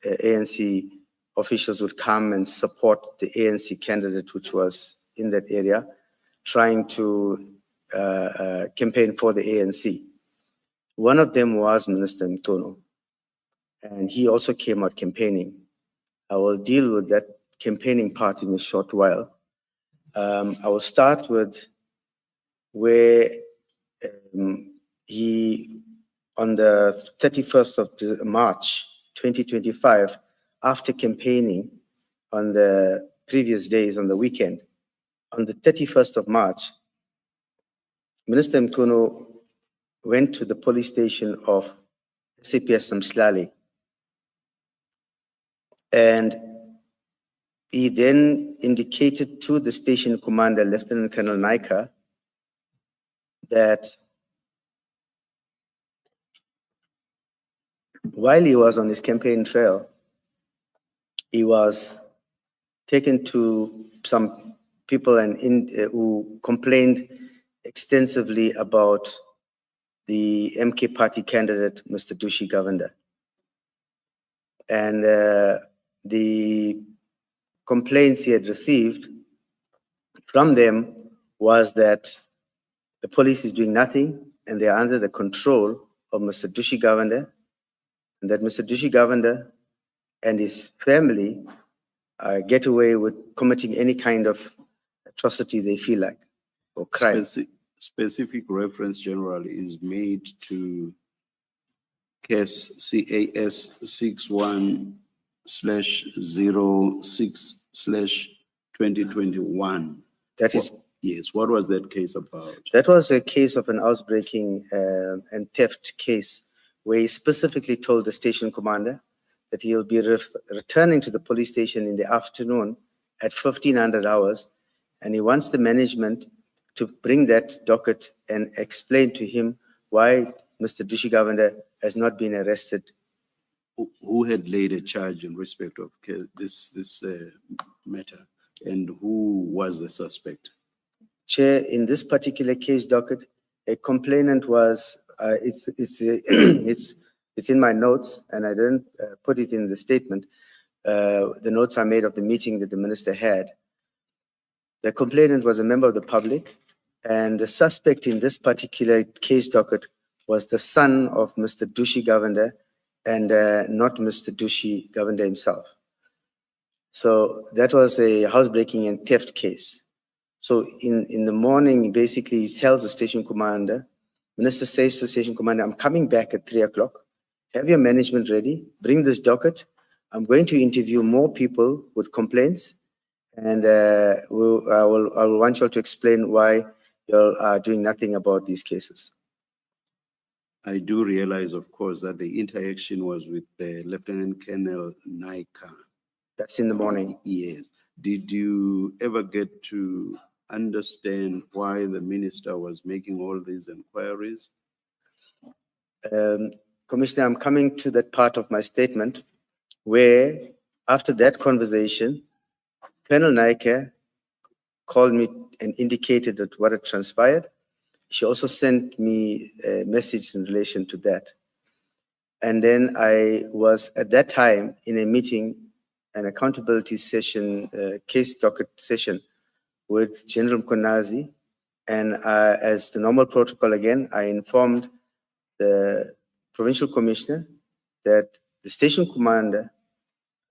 ANC officials would come and support the ANC candidate, which was in that area, trying to campaign for the ANC. One of them was Minister Mtono, and he also came out campaigning. I will deal with that campaigning part in a short while. I will start with where he, on the 31st of March 2025, after campaigning on the previous days on the weekend, on the 31st of March, Minister Mtono went to the police station of CPS Mslali, and he then indicated to the station commander, Lieutenant Colonel Naika, that while he was on his campaign trail, he was taken to some people who complained extensively about the MK party candidate, Mr. Dushi Govender. And the complaints he had received from them was that the police is doing nothing and they are under the control of Mr. Dushi Govender, and that Mr. Dushi Govender and his family get away with committing any kind of atrocity they feel like, or crime. Specific reference generally is made to case CAS 61/06/2021. That is, yes. What was that case about? that was a case of an housebreaking and theft case where he specifically told the station commander that he'll be returning to the police station in the afternoon at 1500 hours, and he wants the management to bring that docket and explain to him why Mr. Dushi Govender has not been arrested. Who had laid a charge in respect of this matter, and who was the suspect? Chair, in this particular case docket, a complainant was, it's in my notes, and I didn't put it in the statement. The notes are made of the meeting that the minister had. The complainant was a member of the public, and the suspect in this particular case docket was the son of Mr. Dushi Govender and not Mr. Dushi Govender himself. So that was a housebreaking and theft case. So in the morning, basically, he tells the station commander, minister says to the station commander, I'm coming back at 3 o'clock. Have your management ready, bring this docket. I'm going to interview more people with complaints, and I will want you all to explain why you are doing nothing about these cases. I do realize, of course, that the interaction was with Lieutenant Colonel Naika. That's in the morning. Yes. Did you ever get to understand why the minister was making all these inquiries? Commissioner, I'm coming to that part of my statement where, after that conversation, Colonel Naika called me and indicated that what had transpired. She also sent me a message in relation to that. And then I was at that time in a meeting, an accountability session, case docket session with General Mkonazi. And as the normal protocol again, I informed the provincial commissioner that the station commander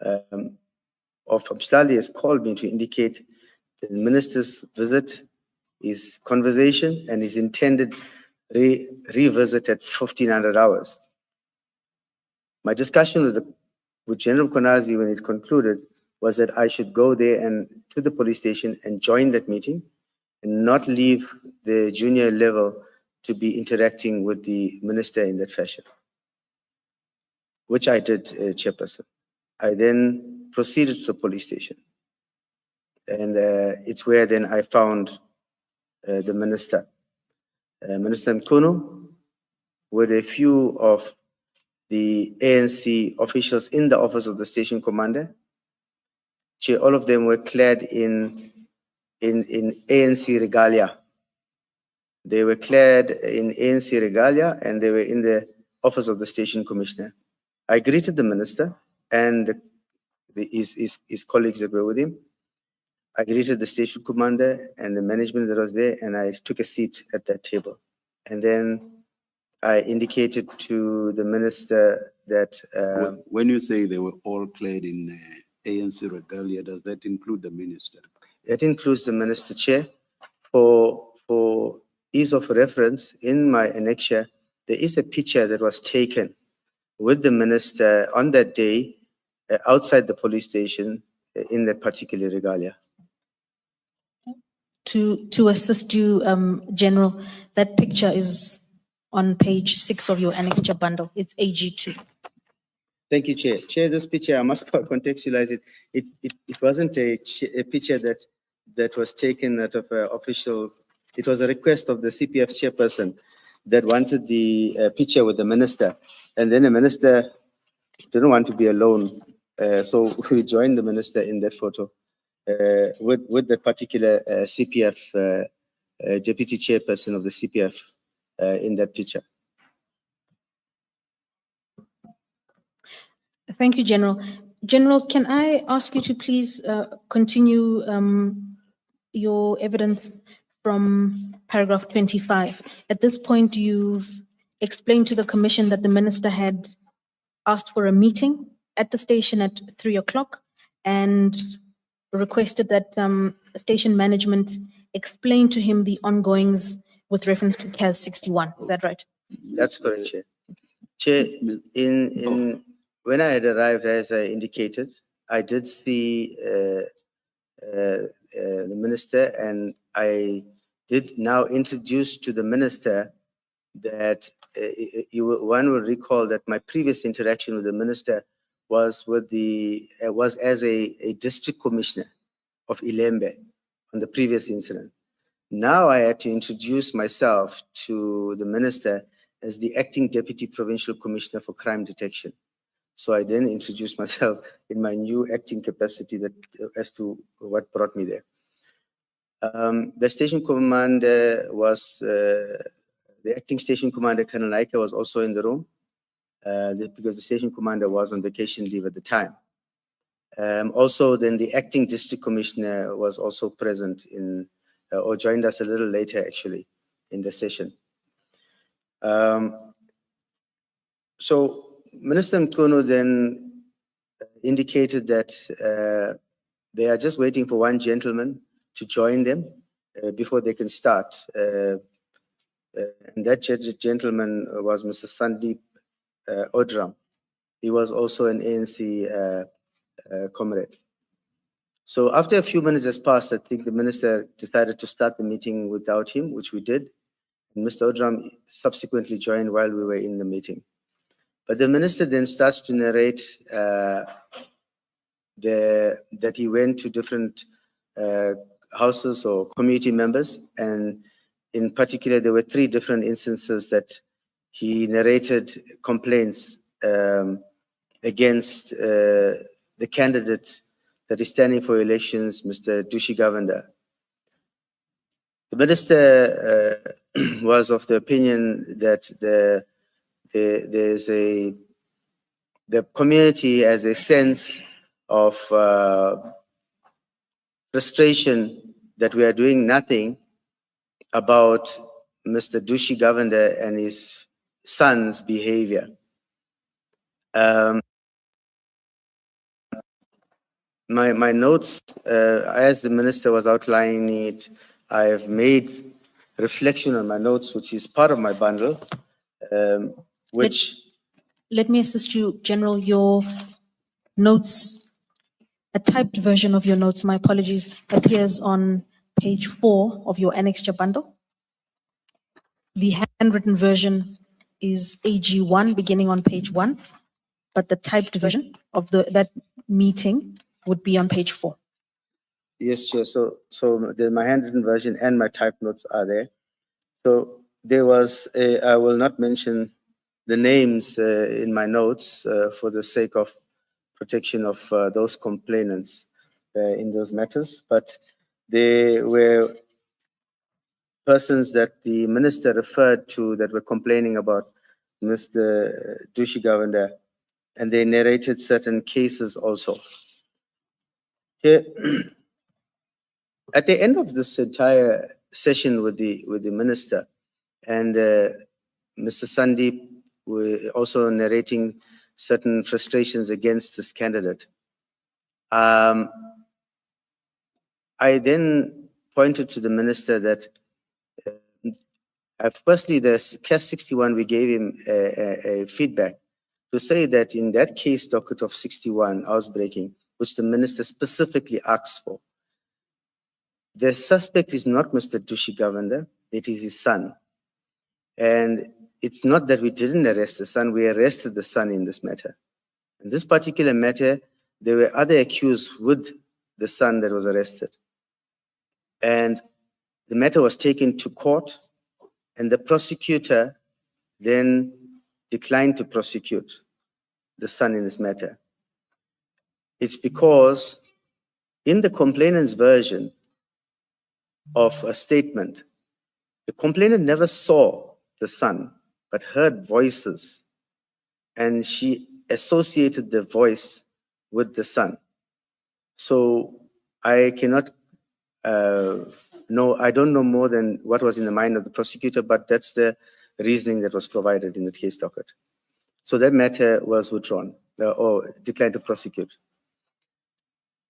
of Abstali has called me to indicate the minister's visit, his conversation, and his intended revisit at 1500 hours. My discussion with General Konazi when it concluded was that I should go there and to the police station and join that meeting and not leave the junior level to be interacting with the minister in that fashion, which I did, Chairperson. I then proceeded to the police station. And it's where then I found the minister, Minister Mkuno, with a few of the ANC officials in the office of the station commander. All of them were clad in ANC regalia. They were clad in ANC regalia, and they were in the office of the station commissioner. I greeted the minister and his colleagues that were with him. I greeted the station commander and the management that was there, and I took a seat at that table. And then I indicated to the minister that... when you say they were all clad in ANC regalia, does that include the minister? That includes the minister, Chair. For ease of reference, in my annexure, there is a picture that was taken with the minister on that day outside the police station in that particular regalia. To assist you, General, that picture is on page 6 of your annexure bundle. It's AG2. Thank you, Chair. Chair, this picture, I must contextualize it. It wasn't a picture that was taken out of an official. It was a request of the CPF chairperson that wanted the picture with the minister. And then the minister didn't want to be alone. So we joined the minister in that photo with the particular CPF deputy chairperson of the CPF in that picture. Thank you, General. General, can I ask you to please continue your evidence from paragraph 25? At this point, you've explained to the commission that the minister had asked for a meeting at the station at 3 o'clock and requested that station management explain to him the ongoings with reference to CAS 61. Is that right? That's correct, Chair. Chair, when I had arrived, as I indicated, I did see the minister, and I did now introduce to the minister that one will recall that my previous interaction with the minister was with was as a district commissioner of Ilembe on the previous incident. Now I had to introduce myself to the minister as the acting deputy provincial commissioner for crime detection. So I then introduced myself in my new acting capacity as to what brought me there. The station commander was, the acting station commander, Colonel Naika, was also in the room because the station commander was on vacation leave at the time. Also, then the acting district commissioner was also present or joined us a little later, actually, in the session. So Minister Mkono then indicated that they are just waiting for one gentleman to join them before they can start. And that gentleman was Mr. Sandeep Odram. He was also an ANC comrade. So after a few minutes has passed, I think the minister decided to start the meeting without him, which we did. And Mr. Odram subsequently joined while we were in the meeting. But the minister then starts to narrate that he went to different houses or community members, and in particular, there were 3 different instances that he narrated complaints against the candidate that is standing for elections, Mr. Dushi Govender. The minister was of the opinion that the community has a sense of frustration that we are doing nothing about Mr. Dushi Govender and his son's behavior. My notes, as the minister was outlining it, I have made reflection on my notes, which is part of my bundle, which... Let me assist you, General. Your notes, a typed version of your notes, my apologies, appears on page 4 of your annexure bundle. The handwritten version is AG1, beginning on page 1, but the typed version of that meeting would be on page 4. Yes, Chair. So my handwritten version and my typed notes are there. So there was I will not mention the names in my notes for the sake of protection of those complainants in those matters, but they were persons that the minister referred to that were complaining about Mr. Dushi Govender, and they narrated certain cases also. At the end of this entire session with the minister, and Mr. Sandeep were also narrating certain frustrations against this candidate, I then pointed to the minister that firstly, the CAS 61, we gave him a feedback to say that in that case docket of 61, housebreaking, which the minister specifically asks for, the suspect is not Mr. Dushi Govender, it is his son. And it's not that we didn't arrest the son, we arrested the son in this matter. In this particular matter, there were other accused with the son that was arrested. And the matter was taken to court, and the prosecutor then declined to prosecute the son in this matter. It's because in the complainant's version of a statement, The complainant never saw the son, but heard voices, and she associated the voice with the son. So I cannot know, I don't know more than what was in the mind of the prosecutor, but that's the reasoning that was provided in the case docket. So that matter was withdrawn or declined to prosecute.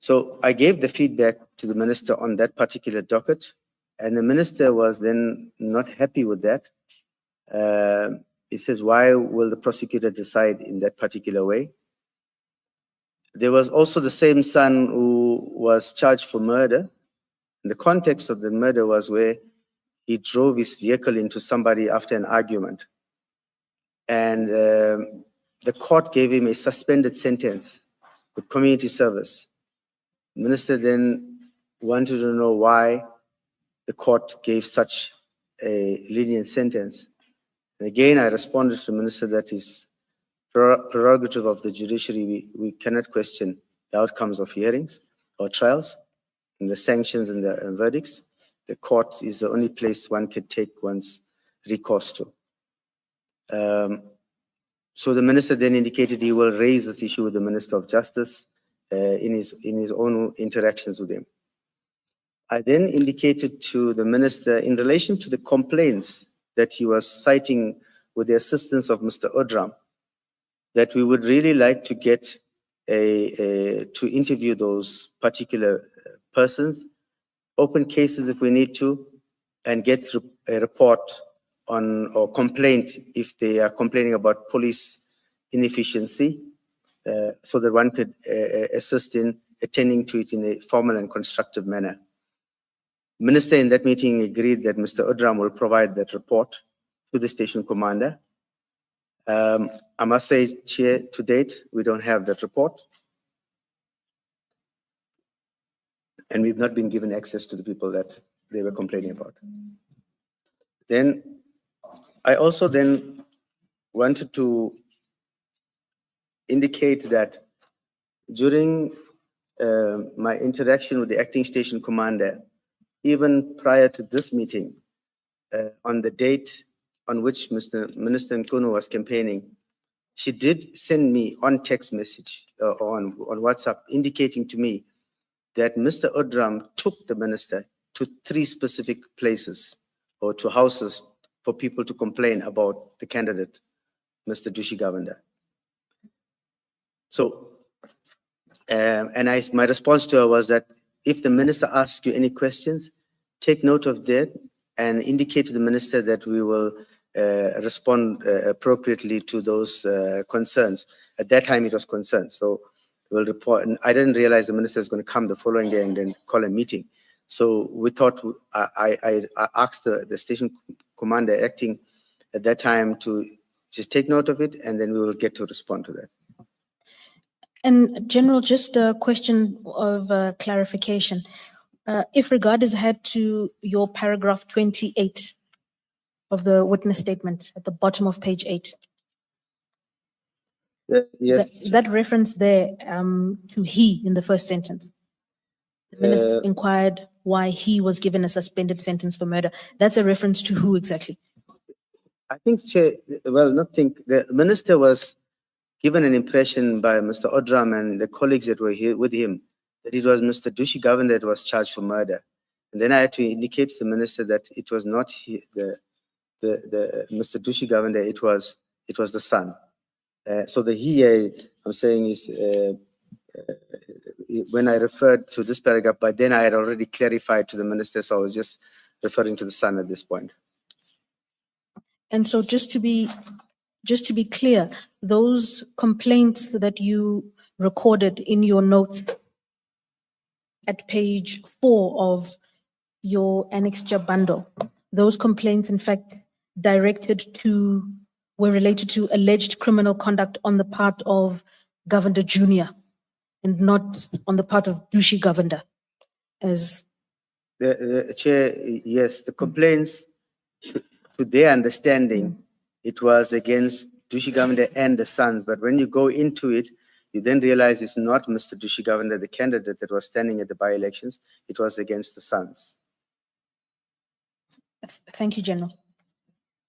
So I gave the feedback to the minister on that particular docket, and the minister was then not happy with that. He says, why will the prosecutor decide in that particular way? There was also the same son who was charged for murder. And the context of the murder was where he drove his vehicle into somebody after an argument. And the court gave him a suspended sentence with community service. The minister then wanted to know why the court gave such a lenient sentence. And again, I responded to the minister that is prerogative of the judiciary. We cannot question the outcomes of hearings or trials and the sanctions and the verdicts. The court is the only place one can take one's recourse to. So the minister then indicated he will raise this issue with the Minister of Justice in his own interactions with him. I then indicated to the minister in relation to the complaints that he was citing with the assistance of Mr. Odram, that we would really like to get to interview those particular persons, open cases if we need to, and get a report on or complaint if they are complaining about police inefficiency, so that one could assist in attending to it in a formal and constructive manner. Minister in that meeting agreed that Mr. Odram will provide that report to the station commander. I must say, Chair, to date, we don't have that report. And we've not been given access to the people that they were complaining about. Then, I also then wanted to indicate that during my interaction with the acting station commander, even prior to this meeting, on the date on which Minister Nkunu was campaigning, she did send me on text message on WhatsApp indicating to me that Mr. Odram took the minister to 3 specific places or to houses for people to complain about the candidate, Mr. Dushi Govender. So, my response to her was that if the minister asks you any questions, take note of that and indicate to the minister that we will respond appropriately to those concerns. At that time, it was concerns. So we'll report. And I didn't realize the minister was going to come the following day and then call a meeting. So we thought, I asked the station commander acting at that time to just take note of it, and then we will get to respond to that. And General, just a question of clarification. If regard is had to your paragraph 28 of the witness statement at the bottom of page 8. Yes. That reference there to he in the first sentence. The minister inquired why he was given a suspended sentence for murder. That's a reference to who exactly? I think, Chair, well, not think, the minister was given an impression by Mr. Odram and the colleagues that were here with him that it was Mr. Dushi Govender that was charged for murder. And then I had to indicate to the minister that it was not the Mr. Dushi Govender, it was the son. So the he I'm saying is when I referred to this paragraph, by then I had already clarified to the minister, so I was just referring to the son at this point. And so just to be clear, those complaints that you recorded in your notes at page 4 of your annexure bundle, those complaints in fact were related to alleged criminal conduct on the part of Governor Junior and not on the part of Dushi Govender. As the Chair, yes, the complaints, to their understanding, it was against Dushi Govender and the sons. But when you go into it, you then realize it's not Mr. Dushi Govender, the candidate that was standing at the by-elections. It was against the sons. Thank you, General.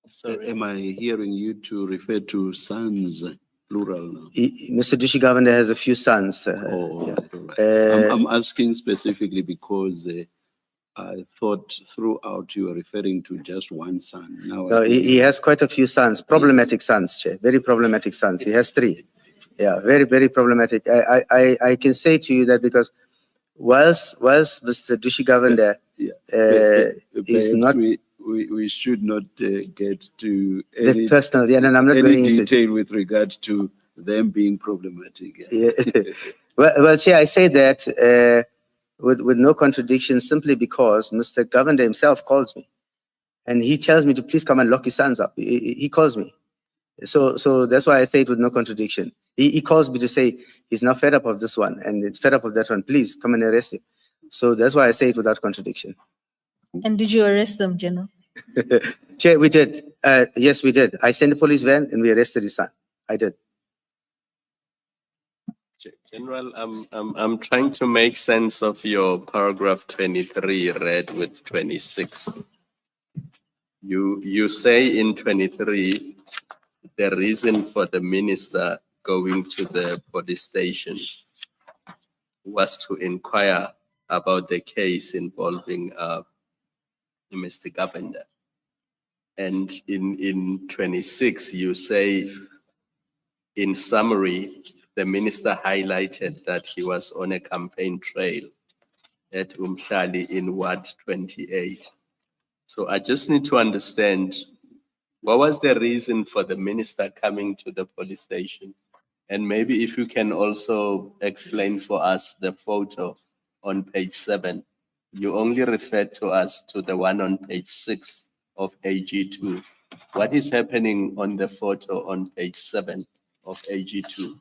Sorry. Am I hearing you to refer to sons, plural now? Mr. Dushi Governor has a few sons. Oh, yeah. all right. I'm asking specifically because I thought throughout you were referring to just one son. Now No, I he has quite a few sons, problematic sons, Chair, very problematic sons. He has 3. Yeah, very, very problematic. I can say to you that because whilst Mr. Dushi Governor is perhaps not we should not get to the any, personal, yeah, and I'm not any going into detail with regard to them being problematic. Yeah. Well, Chair, I say that with no contradiction, simply because Mr. Governor himself calls me, and he tells me to please come and lock his sons up. He calls me, so that's why I say it with no contradiction. He calls me to say he's not fed up of this one and it's fed up of that one. Please come and arrest him. So that's why I say it without contradiction. And did you arrest them, General? Chair, we did. Yes, we did. I sent a police van and we arrested his son. I did. General, I'm trying to make sense of your paragraph 23 read with 26. You say in 23, the reason for the minister going to the police station was to inquire about the case involving Mr. Governor. And in 26, you say, in summary, the minister highlighted that he was on a campaign trail at Umhlali in Ward 28. So I just need to understand, what was the reason for the minister coming to the police station? And maybe if you can also explain for us the photo on page 7. You only referred to us to the one on page 6 of AG2. What is happening on the photo on page 7 of AG2?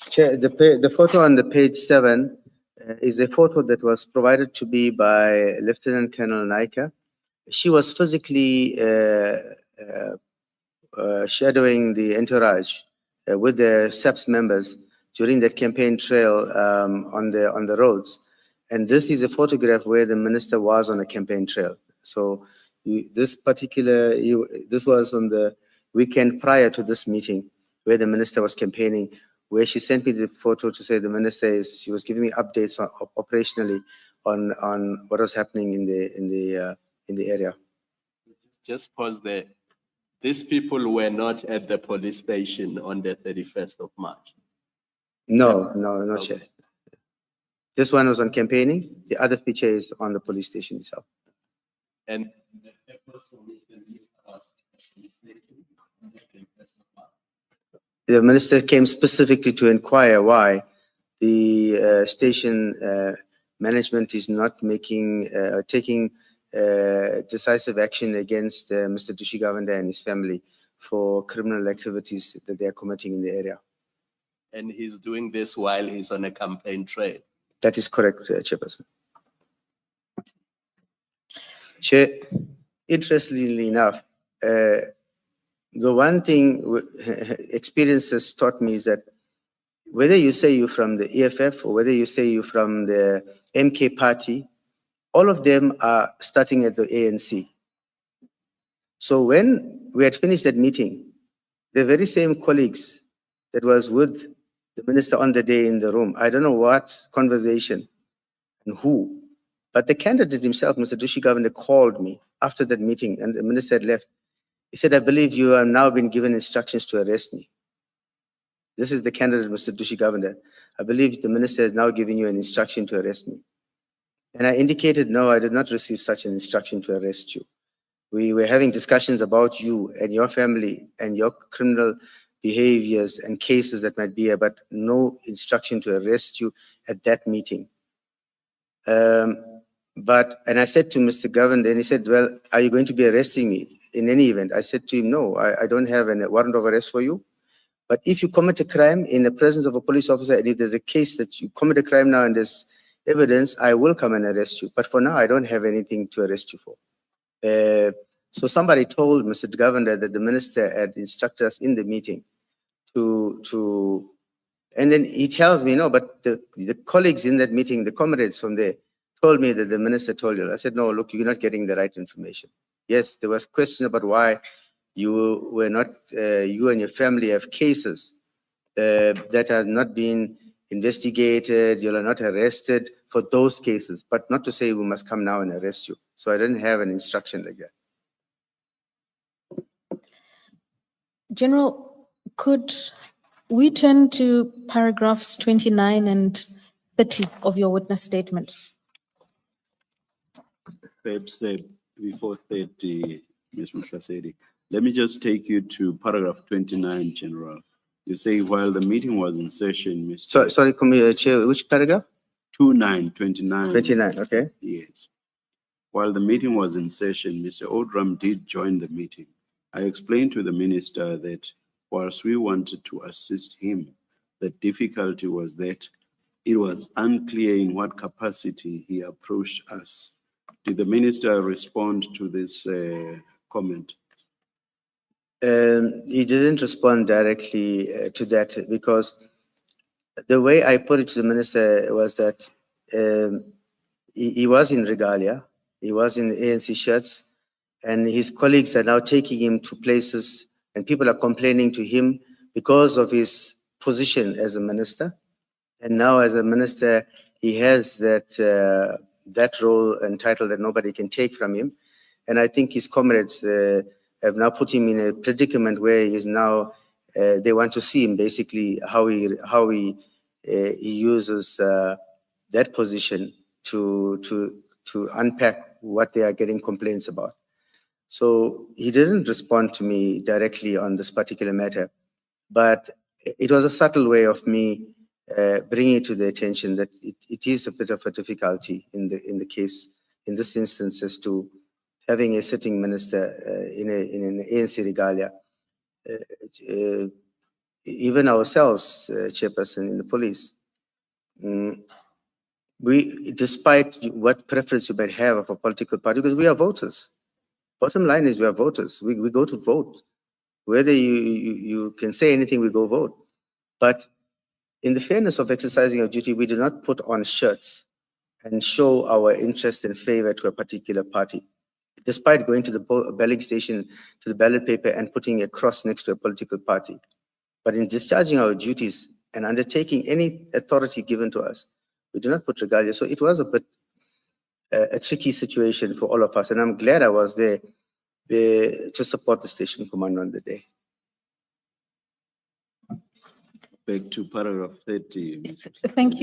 Chair, the photo on the page 7 is a photo that was provided to me by Lieutenant Colonel Naika. She was physically shadowing the entourage with the SEPS members during that campaign trail on the roads. And this is a photograph where the minister was on a campaign trail. So this was on the weekend prior to this meeting where the minister was campaigning, where she sent me the photo to say the minister she was giving me updates operationally on what was happening in the area. Just pause there. These people were not at the police station on the 31st of March. No, not yet. This one was on campaigning. The other picture is on the police station itself. And the purpose for which the minister was on the 31st of March. The minister came specifically to inquire why the station management is not taking decisive action against Mr. Dushi Govender and his family for criminal activities that they are committing in the area. And he's doing this while he's on a campaign trail. That is correct, Chairperson. Chair, interestingly enough, the one thing experiences taught me is that whether you say you're from the EFF or whether you say you're from the MK party, all of them are starting at the ANC. So when we had finished that meeting, the very same colleagues that was with the minister on the day in the room, I don't know what conversation and who, but the candidate himself, Mr. Dushi Govender, called me after that meeting and the minister had left. He said, I believe you have now been given instructions to arrest me. This is the candidate, Mr. Dushi Govender. I believe the minister has now given you an instruction to arrest me. And I indicated, no, I did not receive such an instruction to arrest you. We were having discussions about you and your family and your criminal behaviors and cases that might be here, but no instruction to arrest you at that meeting. And I said to Mr. Governor, and he said, well, are you going to be arresting me in any event? I said to him, no, I don't have a warrant of arrest for you. But if you commit a crime in the presence of a police officer, and if there's a case that you commit a crime now and there's evidence, I will come and arrest you. But for now, I don't have anything to arrest you for. So somebody told Mr. Governor that the minister had instructed us in the meeting and then he tells me, no, but the colleagues in that meeting, the comrades from there, told me that the minister told you. I said, no, look, you're not getting the right information. Yes, there was question about why you were not, you and your family have cases that are not being investigated, you are not arrested for those cases, but not to say we must come now and arrest you. So I didn't have an instruction like that. General, could we turn to paragraphs 29 and 30 of your witness statement? Perhaps before 30, Ms. Musasedi, let me just take you to paragraph 29, General. You say while the meeting was in session, Mr. Sorry, Chair, which paragraph? 29. 29, okay. Yes. While the meeting was in session, Mr. Odram did join the meeting. I explained to the minister that whilst we wanted to assist him, the difficulty was that it was unclear in what capacity he approached us. Did the minister respond to this comment? He didn't respond directly to that, because the way I put it to the minister was that he was in regalia, he was in ANC shirts, and his colleagues are now taking him to places, and people are complaining to him because of his position as a minister. And now as a minister, he has that role and title that nobody can take from him. And I think his comrades have now put him in a predicament where he is now, they want to see him basically how he uses that position to unpack what they are getting complaints about. So he didn't respond to me directly on this particular matter, but it was a subtle way of me bringing it to the attention that it is a bit of a difficulty in the case, in this instance, as to having a sitting minister in an ANC regalia. Even ourselves, chairperson in the police, we, despite what preference you might have of a political party, because we are voters. Bottom line is we are voters. We go to vote. Whether you can say anything, we go vote. But in the fairness of exercising our duty, we do not put on shirts and show our interest and favor to a particular party, despite going to the balloting station, to the ballot paper and putting a cross next to a political party. But in discharging our duties and undertaking any authority given to us, we do not put regalia. So it was a bit a tricky situation for all of us. And I'm glad I was there to support the station commander on the day. Back to paragraph 30. Mr. Thank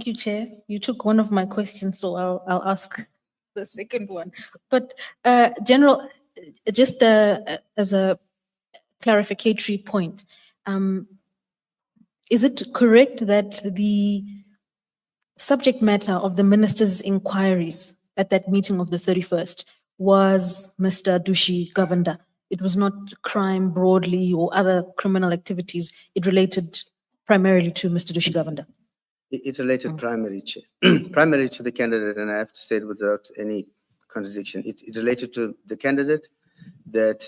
you, Chair. You took one of my questions, so I'll ask the second one. But General, just as a clarificatory point, is it correct that the subject matter of the minister's inquiries at that meeting of the 31st was Mr. Dushi Govender? It was not crime broadly or other criminal activities. It related primarily to Mr. Dushi Govender. It related primarily to the candidate, and I have to say it without any contradiction. It related to the candidate, that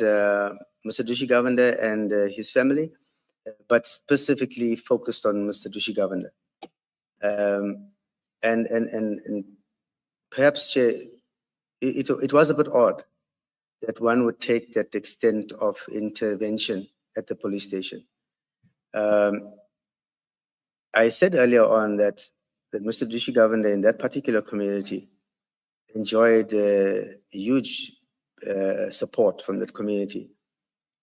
Mr. Dushi Govender and his family, but specifically focused on Mr. Dushi Govender. And perhaps, Chair, it was a bit odd that one would take that extent of intervention at the police station. I said earlier on that Mr. Dushi Govender in that particular community enjoyed huge support from that community,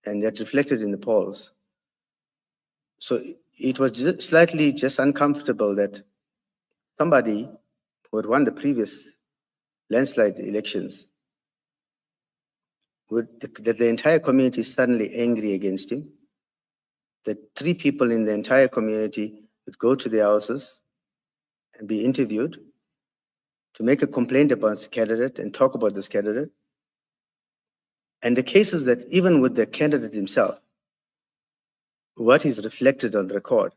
and that reflected in the polls. So it was slightly just uncomfortable that somebody who had won the previous landslide elections, that the entire community is suddenly angry against him, that 3 people in the entire community would go to their houses and be interviewed to make a complaint about this candidate and talk about this candidate. And the cases that even with the candidate himself, what is reflected on record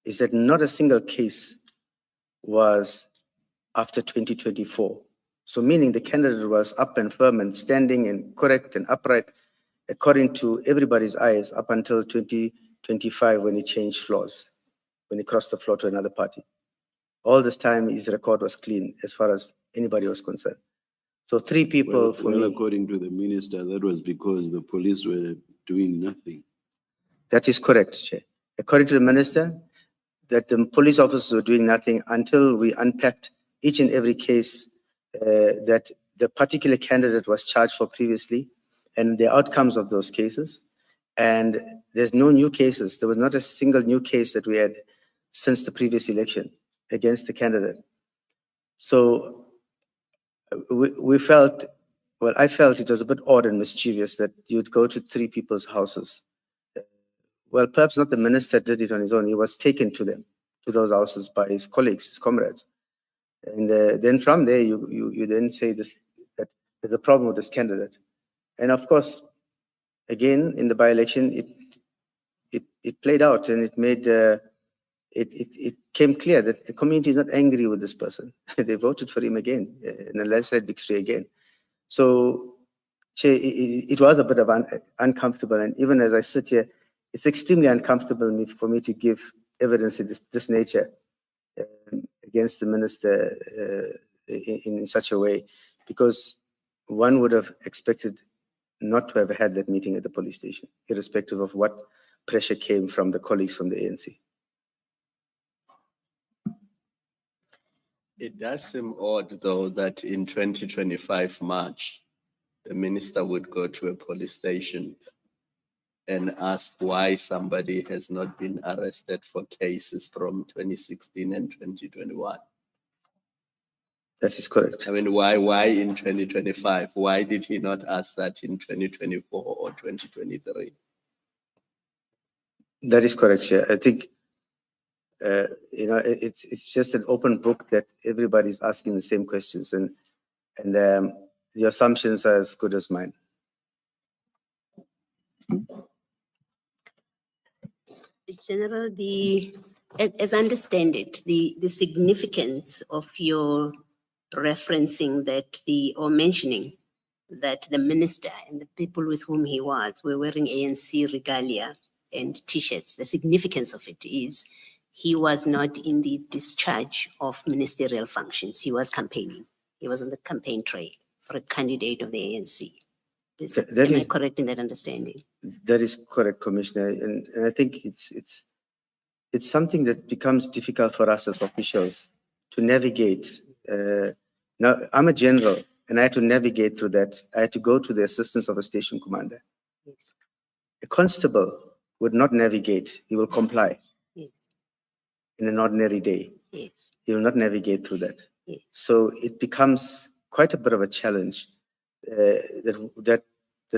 is that not a single case was after 2024. So meaning the candidate was up and firm and standing and correct and upright according to everybody's eyes up until 2025 when he changed floors, when he crossed the floor to another party. All this time, his record was clean as far as anybody was concerned. So 3 people for Well, me. according to the minister, that was because the police were doing nothing. That is correct, Chair. According to the minister, that the police officers were doing nothing until we unpacked each and every case that the particular candidate was charged for previously and the outcomes of those cases. And there's no new cases. There was not a single new case that we had since the previous election against the candidate. So we felt, well, I felt it was a bit odd and mischievous that you'd go to 3 people's houses. Well, perhaps not the minister did it on his own. He was taken to them, to those houses by his colleagues, his comrades. And then from there, you then say this, that there's a problem with this candidate. And of course, again, in the by-election, it played out and it made, it came clear that the community is not angry with this person. They voted for him again, in a landslide victory again. So it was a bit of uncomfortable. And even as I sit here, it's extremely uncomfortable for me to give evidence of this nature against the minister in such a way, because one would have expected not to have had that meeting at the police station, irrespective of what pressure came from the colleagues from the ANC. It does seem odd, though, that in 2025 March, the minister would go to a police station and ask why somebody has not been arrested for cases from 2016 and 2021. That is correct. I mean, why in 2025? Why did he not ask that in 2024 or 2023? That is correct, Chair. I think, it's just an open book that everybody's asking the same questions, and the assumptions are as good as mine. General, as I understand it, the significance of your referencing that or mentioning that the minister and the people with whom he was were wearing ANC regalia and T-shirts, the significance of it is he was not in the discharge of ministerial functions. He was campaigning. He was on the campaign trail for a candidate of the ANC. Am I correct in that understanding? That is correct, Commissioner. And I think it's something that becomes difficult for us as officials to navigate. Now, I'm a general, and I had to navigate through that. I had to go to the assistance of a station commander. Yes. A constable would not navigate. He will comply. Yes. In an ordinary day. Yes. He will not navigate through that. Yes. So it becomes quite a bit of a challenge that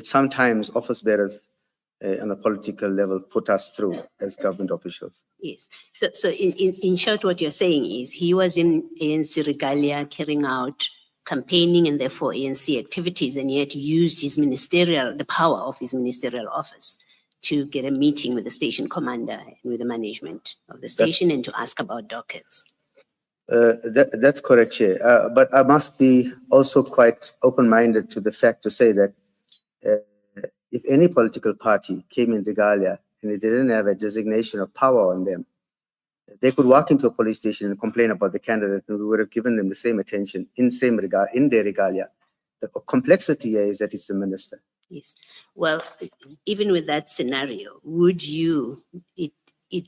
sometimes office bearers on a political level put us through as government officials. Yes. So in short, what you're saying is he was in ANC regalia carrying out campaigning and therefore ANC activities, and yet used the power of his ministerial office to get a meeting with the station commander and with the management of the station and to ask about dockets. That's correct, Chair. But I must be also quite open-minded to the fact to say that if any political party came in regalia and they didn't have a designation of power on them, they could walk into a police station and complain about the candidate, and we would have given them the same attention in their regalia. The complexity here is that it's the minister. Yes. Well, even with that scenario, would you, it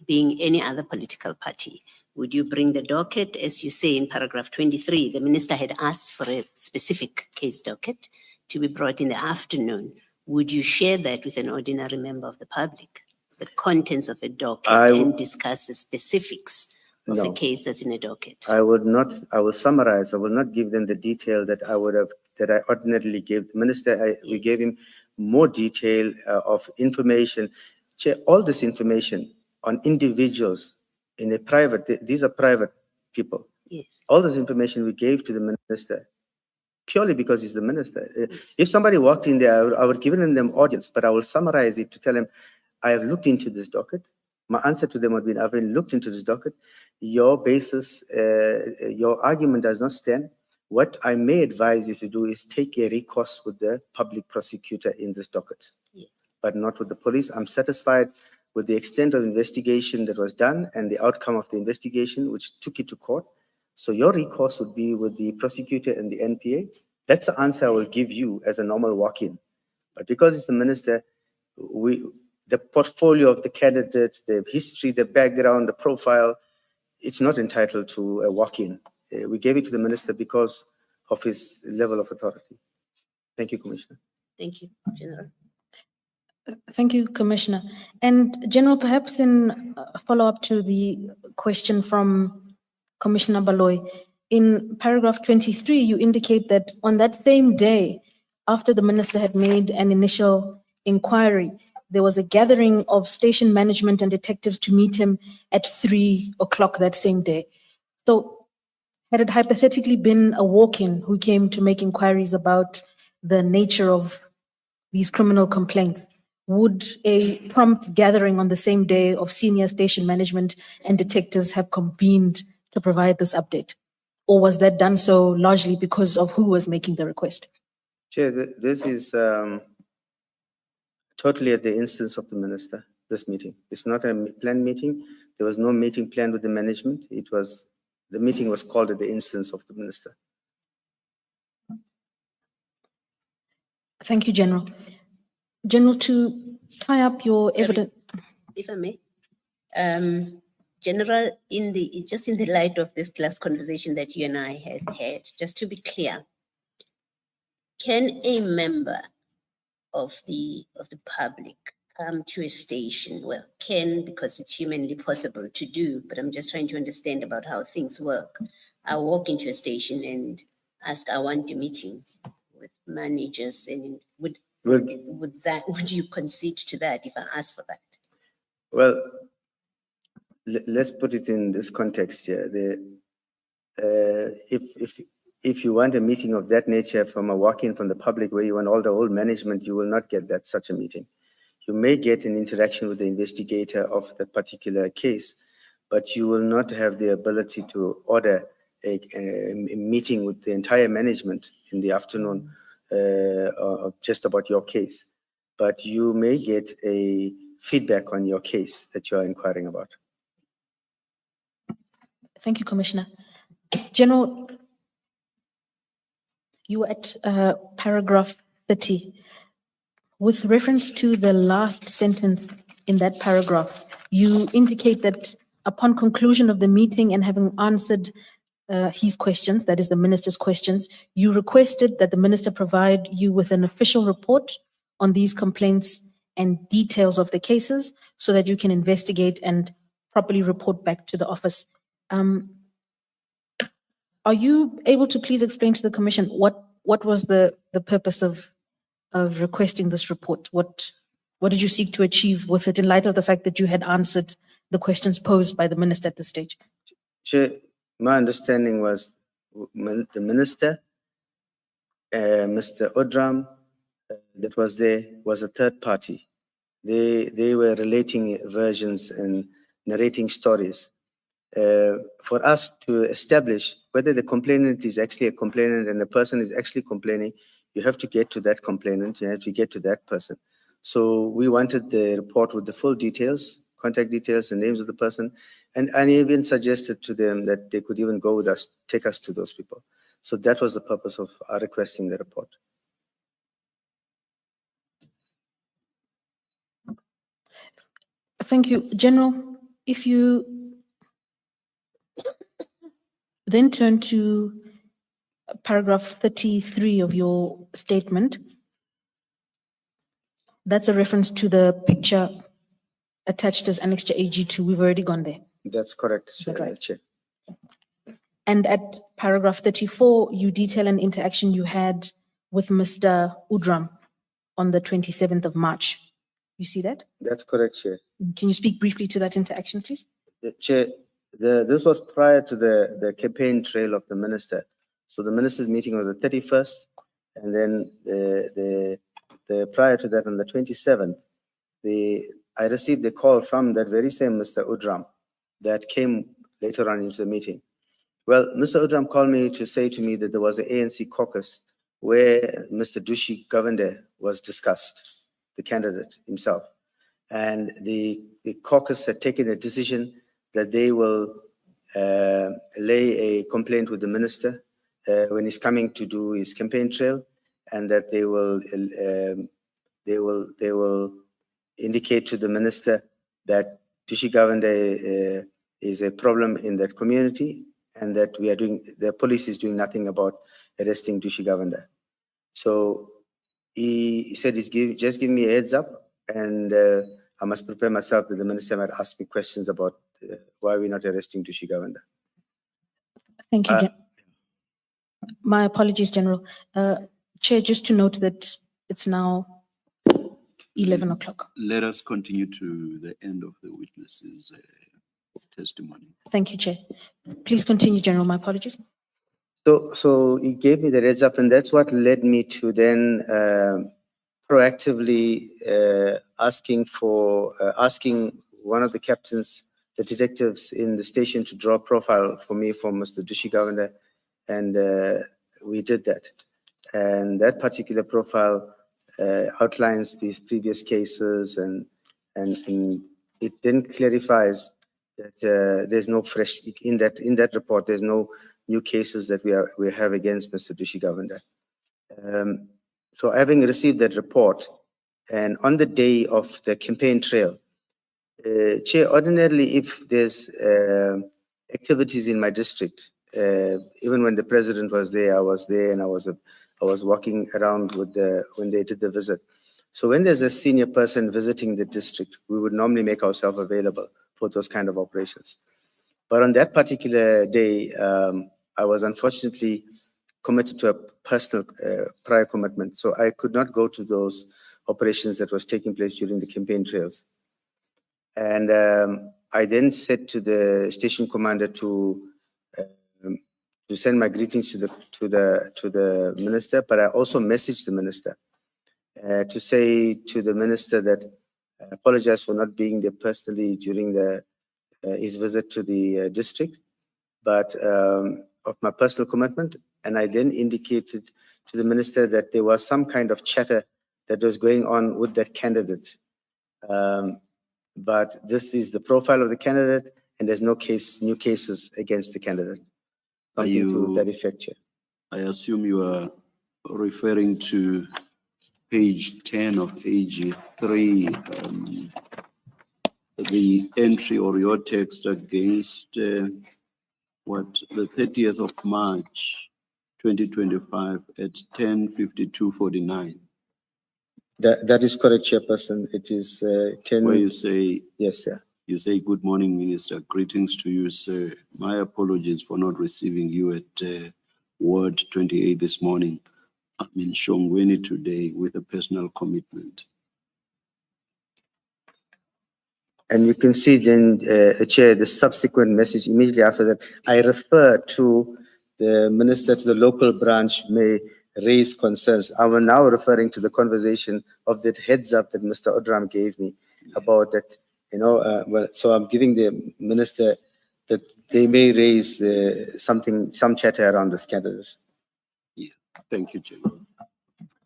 being any other political party, would you bring the docket, as you say in paragraph 23, the minister had asked for a specific case docket to be brought in the afternoon. Would you share that with an ordinary member of the public, the contents of a docket, and discuss the specifics of a case that's in a docket? I would not. I will summarize. I will not give them the detail that I ordinarily gave the minister. We gave him more detail of information. Chair, all this information on individuals in a private, these are private people. Yes. All this information we gave to the minister purely because he's the minister. Yes. If somebody walked in there, I would have given them audience, but I will summarize it to tell them, I have looked into this docket. My answer to them would be, I've looked into this docket. Your basis, your argument does not stand. What I may advise you to do is take a recourse with the public prosecutor in this docket, yes, but not with the police. I'm satisfied with the extent of investigation that was done and the outcome of the investigation, which took it to court. So your recourse would be with the prosecutor and the NPA. That's the answer I will give you as a normal walk-in. But because it's the minister, the portfolio of the candidate, the history, the background, the profile, it's not entitled to a walk-in. We gave it to the minister because of his level of authority. Thank you, Commissioner. Thank you, General. Thank you, Commissioner. And General, perhaps in follow-up to the question from Commissioner Baloy, in paragraph 23, you indicate that on that same day, after the minister had made an initial inquiry, there was a gathering of station management and detectives to meet him at 3 o'clock that same day. So had it hypothetically been a walk-in who came to make inquiries about the nature of these criminal complaints, would a prompt gathering on the same day of senior station management and detectives have convened to provide this update? Or was that done so largely because of who was making the request? Chair, this is totally at the instance of the minister, this meeting. It's not a planned meeting. There was no meeting planned with the management. The meeting was called at the instance of the minister. Thank you, General. General, to tie up your Sorry. evidence. If I may. General, just in the light of this last conversation that you and I had, just to be clear, can a member of the public come to a station? Well, can, because it's humanly possible to do, but I'm just trying to understand about how things work. I walk into a station and ask, I want a meeting with managers, and would you concede to that if I ask for that? Well, let's put it in this context here. If you want a meeting of that nature from a walk-in from the public where you want all the old management, you will not get such a meeting. You may get an interaction with the investigator of the particular case, but you will not have the ability to order a meeting with the entire management in the afternoon just about your case. But you may get a feedback on your case that you are inquiring about. Thank you, Commissioner. General, you were at paragraph 30. With reference to the last sentence in that paragraph, you indicate that upon conclusion of the meeting and having answered his questions, that is the minister's questions, you requested that the minister provide you with an official report on these complaints and details of the cases so that you can investigate and properly report back to the office. Are you able to please explain to the commission what was the purpose of requesting this report? What did you seek to achieve with it in light of the fact that you had answered the questions posed by the minister at this stage? Chair, my understanding was the minister, Mr. Odram, that was there, was a third party. They were relating versions and narrating stories. For us to establish whether the complainant is actually a complainant and the person is actually complaining, you have to get to that complainant, you have to get to that person. So we wanted the report with the full details, contact details, the names of the person, and I even suggested to them that they could even go with us, take us to those people. So that was the purpose of our requesting the report. Thank you. General, if you then turn to paragraph 33 of your statement, that's a reference to the picture attached as Annexure AG2. We've already gone there. That's correct, that right? Chair. And at paragraph 34, you detail an interaction you had with Mr. Udram on the 27th of March. You see that? That's correct, Chair. Can you speak briefly to that interaction, please? Chair, this was prior to the campaign trail of the minister. So the minister's meeting was the 31st, and then the prior to that on the 27th, I received a call from that very same Mr. Udram that came later on into the meeting. Well, Mr. Udram called me to say to me that there was an ANC caucus where Mr. Dushi Govender was discussed, the candidate himself. And the caucus had taken a decision that they will lay a complaint with the minister when he's coming to do his campaign trail, and that they will indicate to the minister that Dushi Gavanda is a problem in that community, and that the police is doing nothing about arresting Dushi Gavanda. So he said just give me a heads up, and I must prepare myself that the minister might ask me questions about why we're not arresting Dushi Gavanda. Thank you, my apologies, General. Chair, just to note that it's now 11 o'clock. Let us continue to the end of the witness's testimony. Thank you, Chair. Please continue, General. My apologies. So he gave me the heads up, and that's what led me to then proactively asking one of the captains, the detectives in the station, to draw a profile for me for Mr. Dushi Gavanda, and we did that. And that particular profile outlines these previous cases, and it then clarifies that there's no fresh in that report. There's no new cases that we have against Mr. Dushi Gavanda. So having received that report, and on the day of the campaign trail, Chair, ordinarily if there's activities in my district, even when the president was there, I was there, and I was walking around when they did the visit. So when there's a senior person visiting the district, we would normally make ourselves available for those kind of operations. But on that particular day, I was unfortunately committed to a personal prior commitment, so I could not go to those operations that was taking place during the campaign trails. And I then said to the station commander to send my greetings to the minister, but I also messaged the minister to say to the minister that I apologize for not being there personally during his visit to the district, but of my personal commitment. And I then indicated to the minister that there was some kind of chatter that was going on with that candidate. But this is the profile of the candidate, and there's no new cases against the candidate. Something to that effect, Chair. I assume you are referring to page 10 of AG3, the entry or your text against the 30th of March 2025 at 10:52:49. That is correct, Chairperson. It is 10. Where you say, yes, sir. You say, good morning, Minister. Greetings to you, sir. My apologies for not receiving you at Ward 28 this morning. I'm in Shongweni today with a personal commitment. And you can see then, Chair, the subsequent message immediately after that. I refer to the minister, to the local branch may raise concerns. I am now referring to the conversation of that heads up that Mr. Odram gave me about that, so I'm giving the minister that they may raise some chatter around this candidate. Yeah. Thank you, General.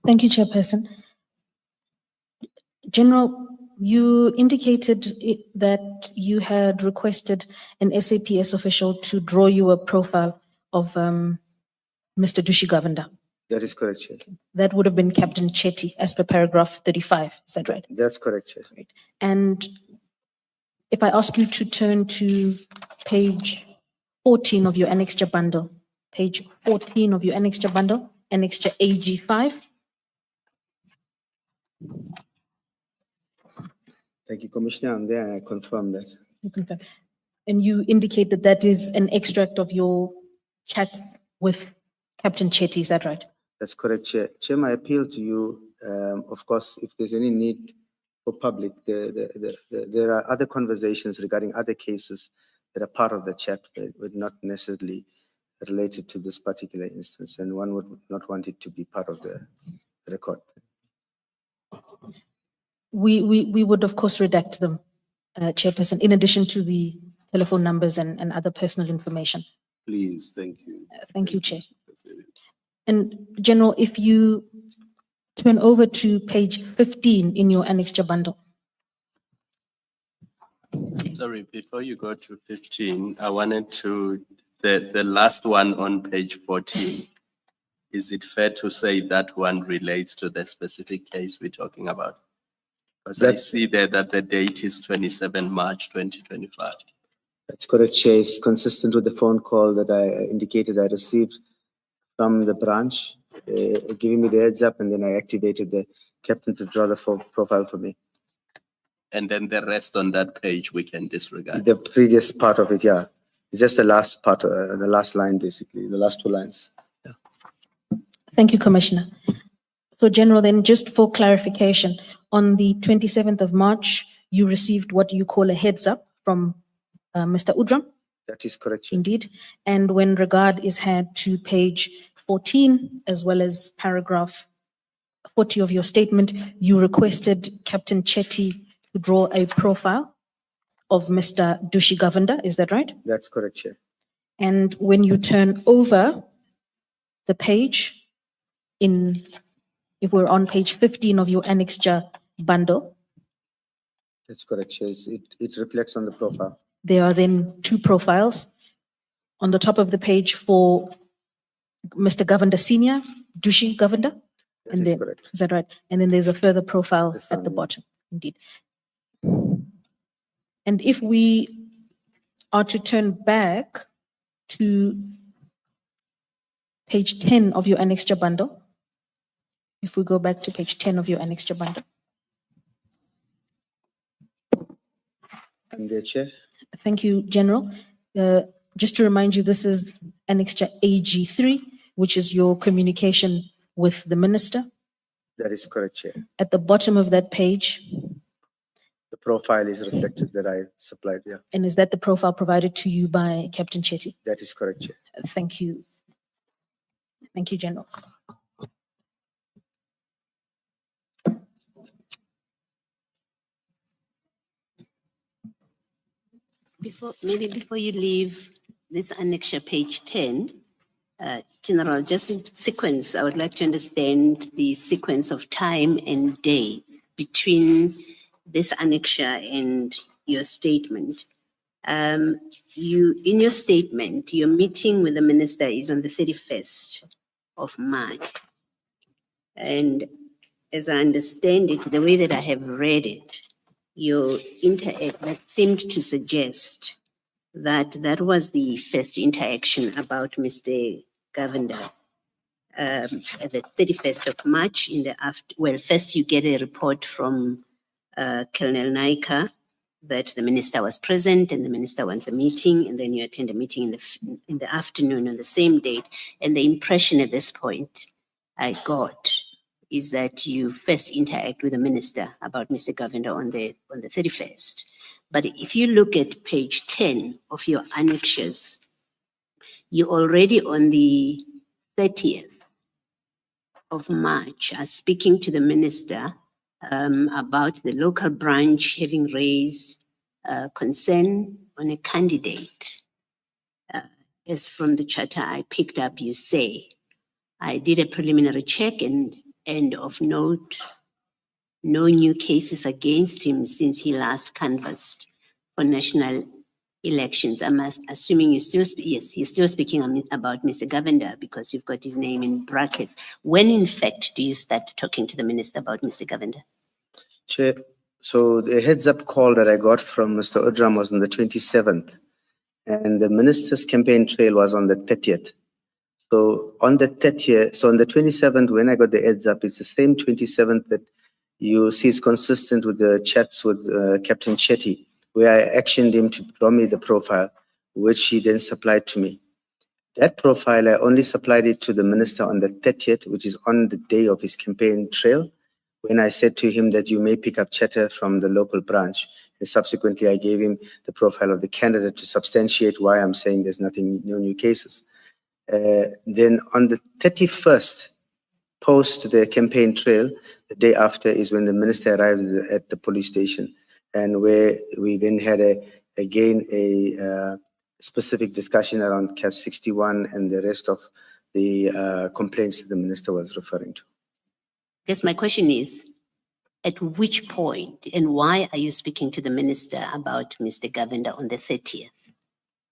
Thank you, Chairperson. General, you indicated that you had requested an SAPS official to draw you a profile of Mr. Dushi Gavanda. That is correct, Chair. That would have been Captain Chetty, as per paragraph 35. Is that right? That's correct, Chair. Right. And if I ask you to turn to page 14 of your annexure bundle, page 14 of your annexure bundle, annexure AG5. Thank you, Commissioner. I'm there. I confirm that. You confirm. And you indicate that that is an extract of your chat with Captain Chetty. Is that right? That's correct, Chair. Chair, my appeal to you, of course, if there's any need for public, there are other conversations regarding other cases that are part of the chat, but not necessarily related to this particular instance, and one would not want it to be part of the record. We would, of course, redact them, Chairperson, in addition to the telephone numbers and other personal information. Please, thank you. Thank you, Chair. And General, if you turn over to page 15 in your annexure bundle. Sorry, before you go to 15, I wanted to, the last one on page 14. Is it fair to say that one relates to the specific case we're talking about? Because I see there that the date is 27 March 2025. That's correct, Chair. It's consistent with the phone call that I indicated I received from the branch, giving me the heads up, and then I activated the captain to draw the profile for me. And then the rest on that page we can disregard. The previous part of it, yeah. Just the last part, the last line, basically, the last two lines. Yeah. Thank you, Commissioner. So, General, then just for clarification, on the 27th of March, you received what you call a heads up from Mr. Udram? That is correct, Chair. Indeed. And when regard is had to page 14, as well as paragraph 40 of your statement, you requested Captain Chetty to draw a profile of Mr. Dushi Govender, is that right? That's correct, Chair. And when you turn over the page, if we're on page 15 of your annexure bundle, That's correct, Chair. It reflects on the profile. there are then two profiles. On the top of the page for Mr. Govender Senior, Dushi Govender. That is correct. Is that right? And then there's a further profile The at the son. bottom, indeed. And if we are to turn back to page 10 of your annexure bundle, if we go back to page 10 of your annexure bundle. I'm there, Chair. Thank you, General. Just to remind you, this is annexure AG3, which is your communication with the minister. That is correct, Chair. At the bottom of that page, The profile is reflected that I supplied, yeah. and is that the profile provided to you by Captain Chetty? That is correct, Chair. Thank you. Thank you, General. Before you leave this annexure, page 10, General, just in sequence, I would like to understand the sequence of time and date between this annexure and your statement. In your statement, your meeting with the minister is on the 31st of March. And as I understand it, the way that I have read it, your interact that seemed to suggest that that was the first interaction about Mr. Govender at the 31st of March in the after. Well, first you get a report from Colonel Naika that the minister was present and the minister wants a meeting, and then you attend a meeting in the afternoon on the same date. And the impression at this point I got is that you first interact with the minister about Mr. Govender on the 31st. But if you look at page 10 of your annexures, you already on the 30th of March are speaking to the minister about the local branch having raised concern on a candidate. As from the charter I picked up, you say, I did a preliminary check and of note, no new cases against him since he last canvassed for national elections. I'm assuming you're still speaking about Mr. Govender because you've got his name in brackets. When in fact do you start talking to the minister about Mr. Govender? Chair, so the heads up call that I got from Mr. Udram was on the 27th, and the minister's campaign trail was on the 30th. So on the 30th, so on the 27th, when I got the heads up, it's the same 27th that you see is consistent with the chats with Captain Chetty, where I actioned him to draw me the profile, which he then supplied to me. That profile, I only supplied it to the minister on the 30th, which is on the day of his campaign trail, when I said to him that you may pick up chatter from the local branch. And subsequently, I gave him the profile of the candidate to substantiate why I'm saying there's nothing, no new cases. Then on the 31st, post the campaign trail, the day after is when the minister arrived at the police station, and where we then had a specific discussion around CAS 61 and the rest of the complaints that the minister was referring to. I guess my question is, At which point, and why are you speaking to the minister about Mr. Govender on the 30th?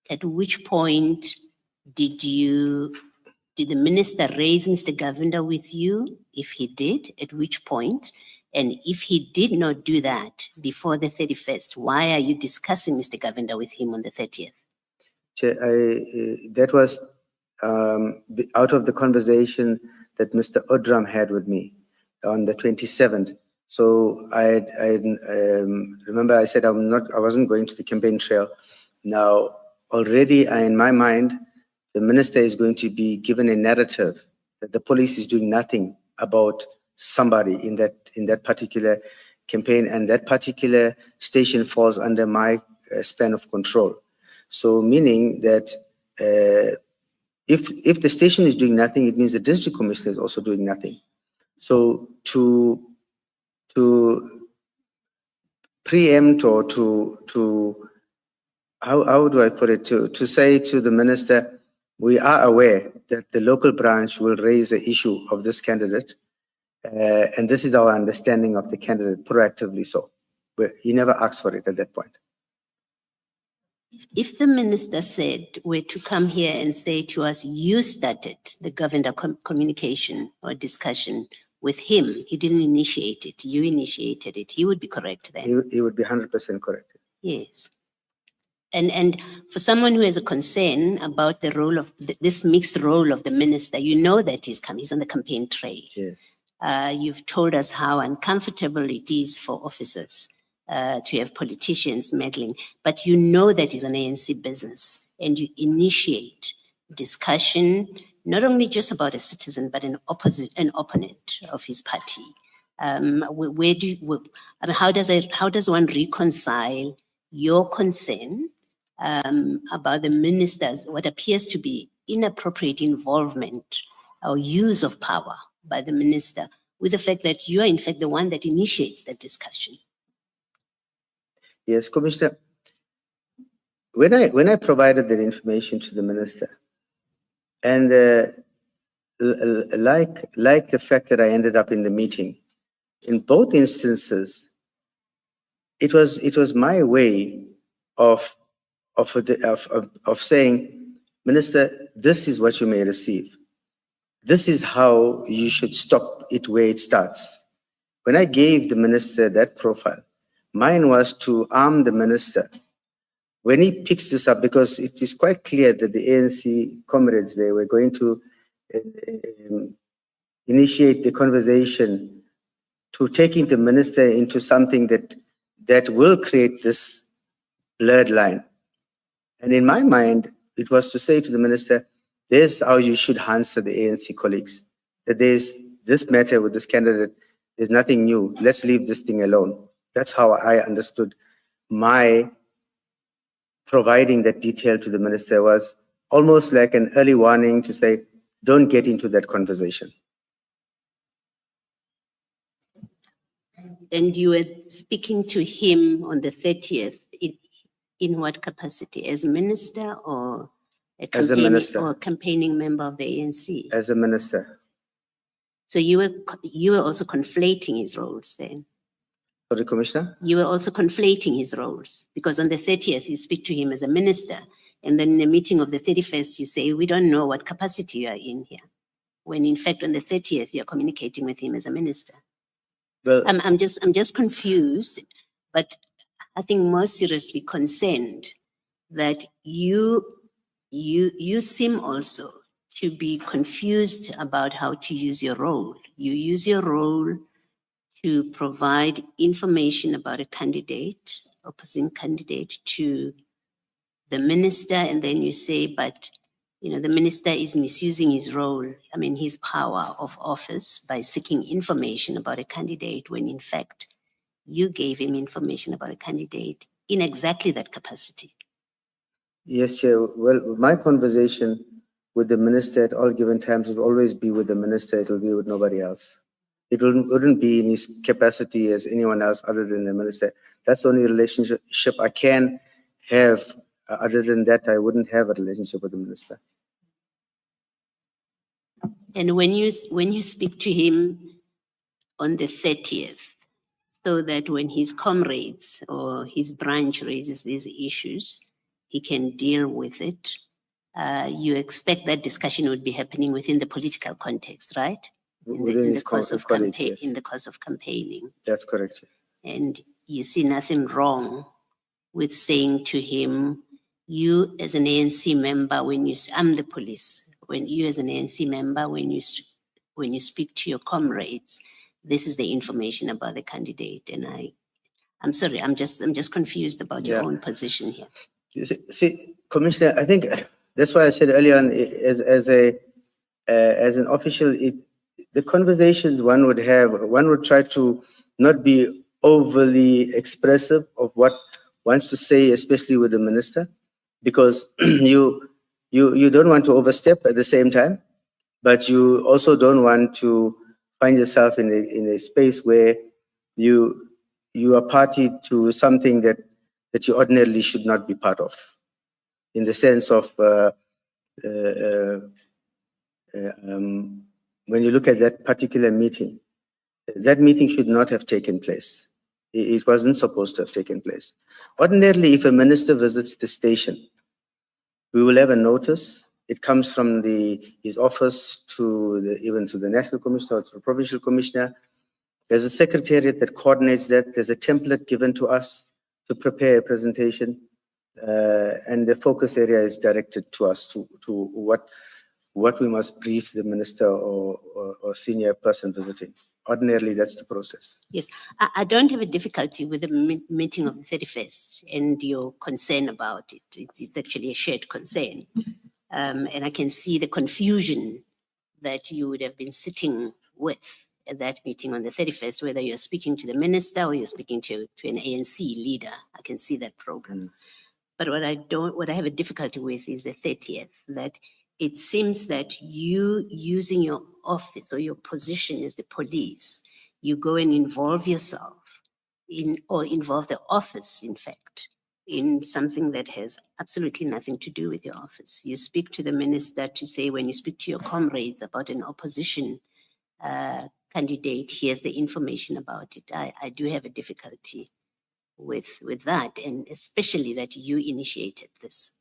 At which point did the minister raise Mr. Govender with you? If he did, at which point? And if he did not do that before the 31st, why are you discussing Mr. Govender with him on the 30th? Chair, that was out of the conversation that Mr. Odram had with me on the 27th. So I remember I said I wasn't going to the campaign trail. Now, already in my mind, the minister is going to be given a narrative that the police is doing nothing about somebody in that particular campaign, and that particular station falls under my span of control. So meaning that if the station is doing nothing, it means the district commissioner is also doing nothing. So to preempt or to how do I put it, to say to the minister, we are aware that the local branch will raise the issue of this candidate, and this is our understanding of the candidate proactively so. But he never asked for it at that point. If the minister said were to come here and say to us, you started the governor communication or discussion with him, he didn't initiate it, you initiated it, he would be correct then? He would be 100% correct. Yes. And for someone who has a concern about the role of this mixed role of the minister, you know that he's on the campaign trail. Yes. You've told us how uncomfortable it is for officers to have politicians meddling, but you know that is an ANC business, and you initiate discussion, not only just about a citizen, but an opponent of his party. How does one reconcile your concern about the minister's, what appears to be inappropriate involvement or use of power by the minister, with the fact that you are in fact the one that initiates that discussion? Yes, Commissioner. When I provided that information to the minister, and like the fact that I ended up in the meeting, in both instances, it was my way of saying, Minister, this is what you may receive. This is how you should stop it where it starts. When I gave the minister that profile, mine was to arm the minister. When he picks this up, because it is quite clear that the ANC comrades, they were going to initiate the conversation to taking the minister into something that will create this blurred line. And in my mind, it was to say to the minister, this is how you should answer the ANC colleagues, that there's this matter with this candidate, there's nothing new. Let's leave this thing alone. That's how I understood my providing that detail to the minister, was almost like an early warning to say, don't get into that conversation. And you were speaking to him on the 30th, in what capacity? As minister or As a minister. or campaigning member of the ANC? As a minister. So you were also conflating his roles then? Sorry, Commissioner? You were also conflating his roles, because on the 30th you speak to him as a minister, and then in the meeting of the 31st you say, we don't know what capacity you are in here, when in fact on the 30th you're communicating with him as a minister. Well, I'm just confused, but I think more seriously concerned that you seem also to be confused about how to use your role. You use your role to provide information about a candidate, opposing candidate, to the minister, and then you say, but the minister is misusing his role, his power of office by seeking information about a candidate, when in fact you gave him information about a candidate in exactly that capacity. Yes, Chair. Well, my conversation with the minister at all given times will always be with the minister. It will be with nobody else. It wouldn't be in his capacity as anyone else other than the minister. That's the only relationship I can have. Other than that, I wouldn't have a relationship with the minister. And when you speak to him on the 30th, so that when his comrades or his branch raises these issues, he can deal with it. You expect that discussion would be happening within the political context, right? Within his colleagues, yes. In the course of campaigning. That's correct. And you see nothing wrong with saying to him, you as an ANC member, I'm the police, when you as an ANC member, when you speak to your comrades, this is the information about the candidate. And I'm sorry, I'm just confused about your own position here. You see, Commissioner, I think that's why I said earlier on, as an official, the conversations one would have, one would try to not be overly expressive of what wants to say, especially with the minister, because you don't want to overstep at the same time, but you also don't want to find yourself in a space where you are party to something that you ordinarily should not be part of, in the sense of when you look at that particular meeting, that meeting should not have taken place. It wasn't supposed to have taken place. Ordinarily, if a minister visits the station, we will have a notice. It comes from his office even to the national commissioner or to the provincial commissioner. There's a secretariat that coordinates that. There's a template given to us to prepare a presentation, and the focus area is directed to us to what we must brief the minister or senior person visiting. Ordinarily, that's the process. Yes, I don't have a difficulty with the meeting of the 31st and your concern about it. It's actually a shared concern. And I can see the confusion that you would have been sitting with at that meeting on the 31st, whether you're speaking to the minister or you're speaking to an ANC leader. I can see that problem. But what I have a difficulty with is the 30th, that it seems that you using your office or your position as the police, you go and involve yourself or involve the office, in fact, in something that has absolutely nothing to do with your office. You speak to the minister to say, when you speak to your comrades about an opposition candidate, here's the information about it. I do have a difficulty with that, and especially that you initiated this.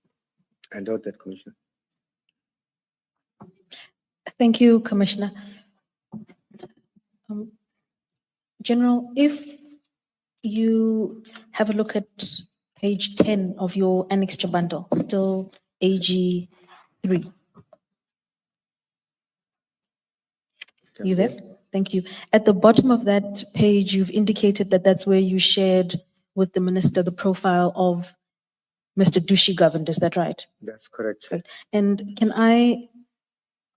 I note that, Commissioner. Thank you, Commissioner. General, if you have a look at page 10 of your annexure bundle, still AG 3. You there? Thank you. At the bottom of that page, you've indicated that that's where you shared with the minister the profile of Mr. Dushi Governed. Is that right? That's correct. Right. And can I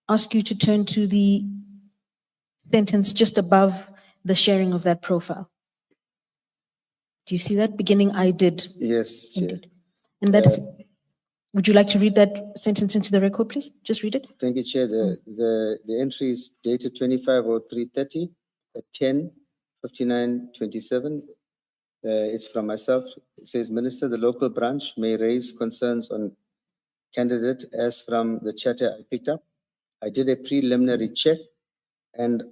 ask you to turn to the sentence just above the sharing of that profile? Do you see that? Beginning, I did. Yes, Chair. Indeed. And that, would you like to read that sentence into the record, please? Just read it. Thank you, Chair. The entry is dated 25/03/30 at 10:59:27. It's from myself. It says, Minister, the local branch may raise concerns on candidate as from the chatter I picked up. I did a preliminary check, and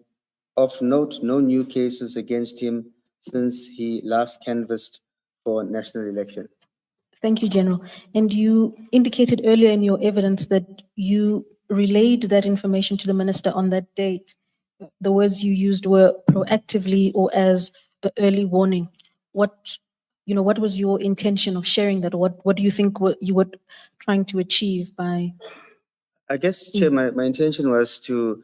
of note, no new cases against him since he last canvassed for national election. Thank you, General. And you indicated earlier in your evidence that you relayed that information to the minister on that date. The words you used were proactively or as an early warning. What was your intention of sharing that? What do you think you were trying to achieve by? I guess, Chair, my intention was to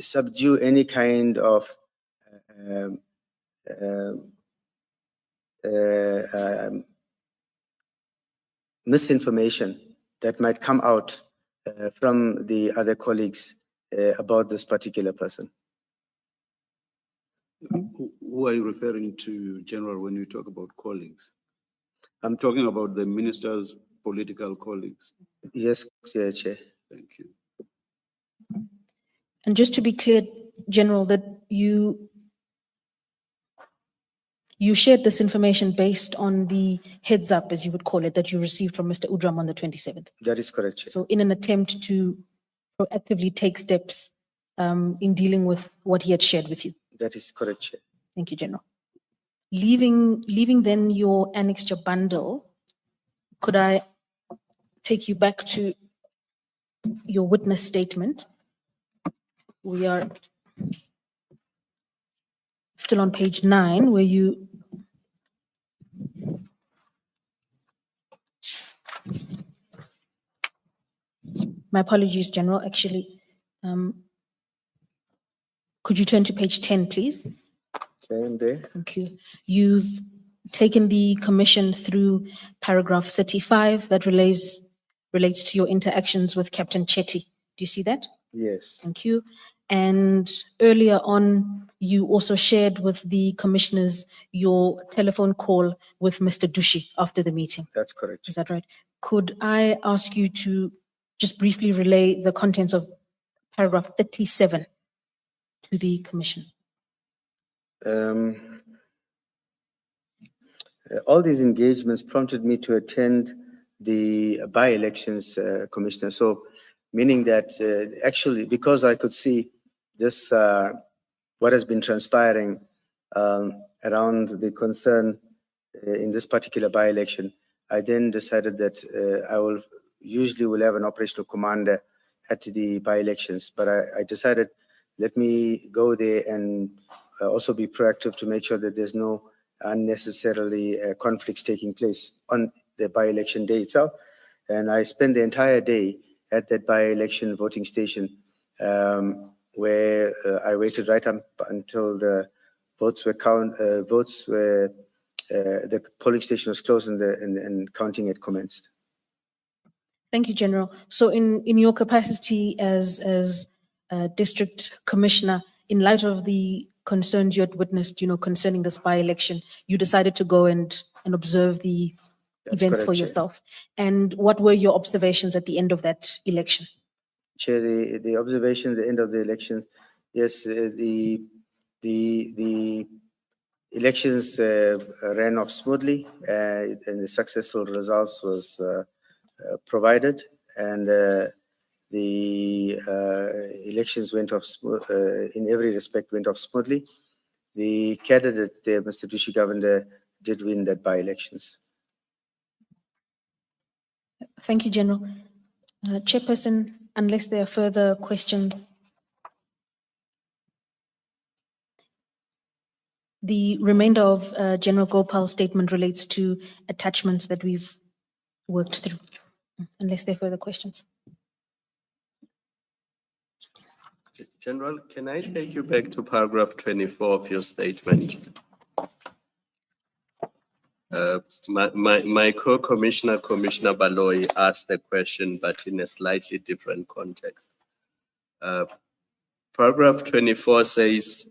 subdue any kind of misinformation that might come out from the other colleagues about this particular person. Who are you referring to, General, when you talk about colleagues? I'm talking about the minister's political colleagues. Yes, Chair. Thank you. And just to be clear, General, that you shared this information based on the heads up, as you would call it, that you received from Mr. Udram on the 27th. That is correct, Chair. So in an attempt to proactively take steps in dealing with what he had shared with you. That is correct, Chair. Thank you, General. Leaving then your annexed bundle, could I take you back to your witness statement? We are still on page 9, where you my apologies, General, actually. Could you turn to page 10, please? Okay, I'm there. Thank you. You've taken the commission through paragraph 35 that relates to your interactions with Captain Chetty. Do you see that? Yes, Thank you. And earlier on, you also shared with the commissioners your telephone call with Mr. Dushi after the meeting. that's correct. Is that right? Could I ask you to just briefly relay the contents of paragraph 37 to the commission? All these engagements prompted me to attend the by-elections, Commissioner. So, meaning that actually, because I could see this, what has been transpiring around the concern in this particular by-election, I then decided that I will have an operational commander at the by-elections, but I decided, let me go there and also be proactive to make sure that there's no unnecessarily conflicts taking place on the by-election day itself. And I spent the entire day at that by-election voting station where I waited right up until the votes were the polling station was closed and counting had commenced. Thank you, General. So in your capacity as district commissioner, in light of the concerns you had witnessed, concerning this by-election, you decided to go and observe the That's events correct, for Chair. yourself. And what were your observations at the end of that election? Chair, the observation at the end of the elections, yes, the elections ran off smoothly, and the successful results was provided, and the elections went off in every respect went off smoothly. The candidate there, Mr. Dushi Govender, did win that by-elections. Thank you, General. Chairperson, unless there are further questions. The remainder of General Gopaul's statement relates to attachments that we've worked through, unless there are further questions. General, can I take you back to paragraph 24 of your statement? My co-commissioner, Commissioner Baloyi, asked a question, but in a slightly different context. Paragraph 24 says,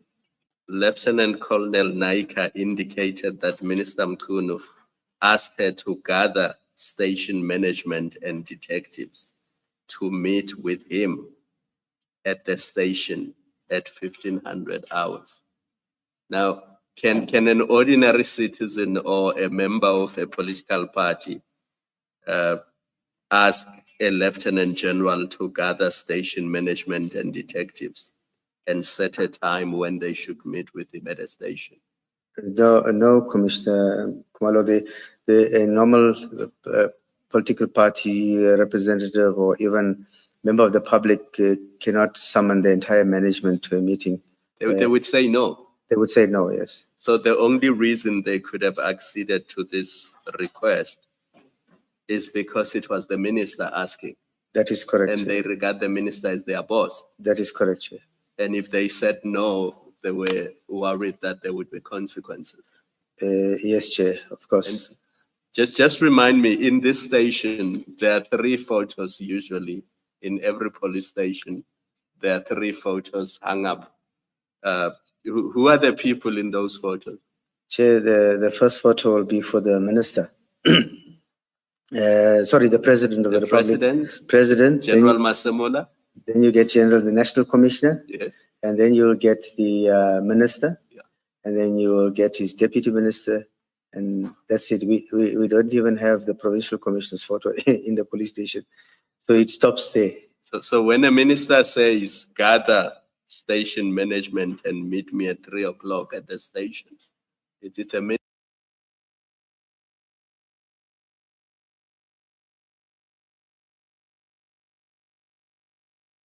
Lieutenant Colonel Naika indicated that Minister Mkunu asked her to gather station management and detectives to meet with him at the station at 1500 hours. Now, can an ordinary citizen or a member of a political party ask a lieutenant general to gather station management and detectives and set a time when they should meet with him at a station? No, Commissioner Kumalo, a normal political party representative or even member of the public cannot summon the entire management to a meeting. They would say no. They would say no, yes. So the only reason they could have acceded to this request is because it was the minister asking. That is correct. And they regard the minister as their boss. That is correct, Chair. And if they said no, they were worried that there would be consequences. Yes, Chair, of course. And just remind me, in this station, there are 3 photos usually. In every police station, there are 3 photos hung up. Who are the people in those photos? Chair, the first photo will be for the minister. Sorry, the president of the Republic. President. General Masemola. Then you get the National Commissioner. Yes. And then you'll get the minister. Yeah. And then you will get his deputy minister. And that's it. We don't even have the provincial commissioner's photo in the police station. So it stops there. So when a minister says, gather station management and meet me at 3 o'clock at the station, It's a minister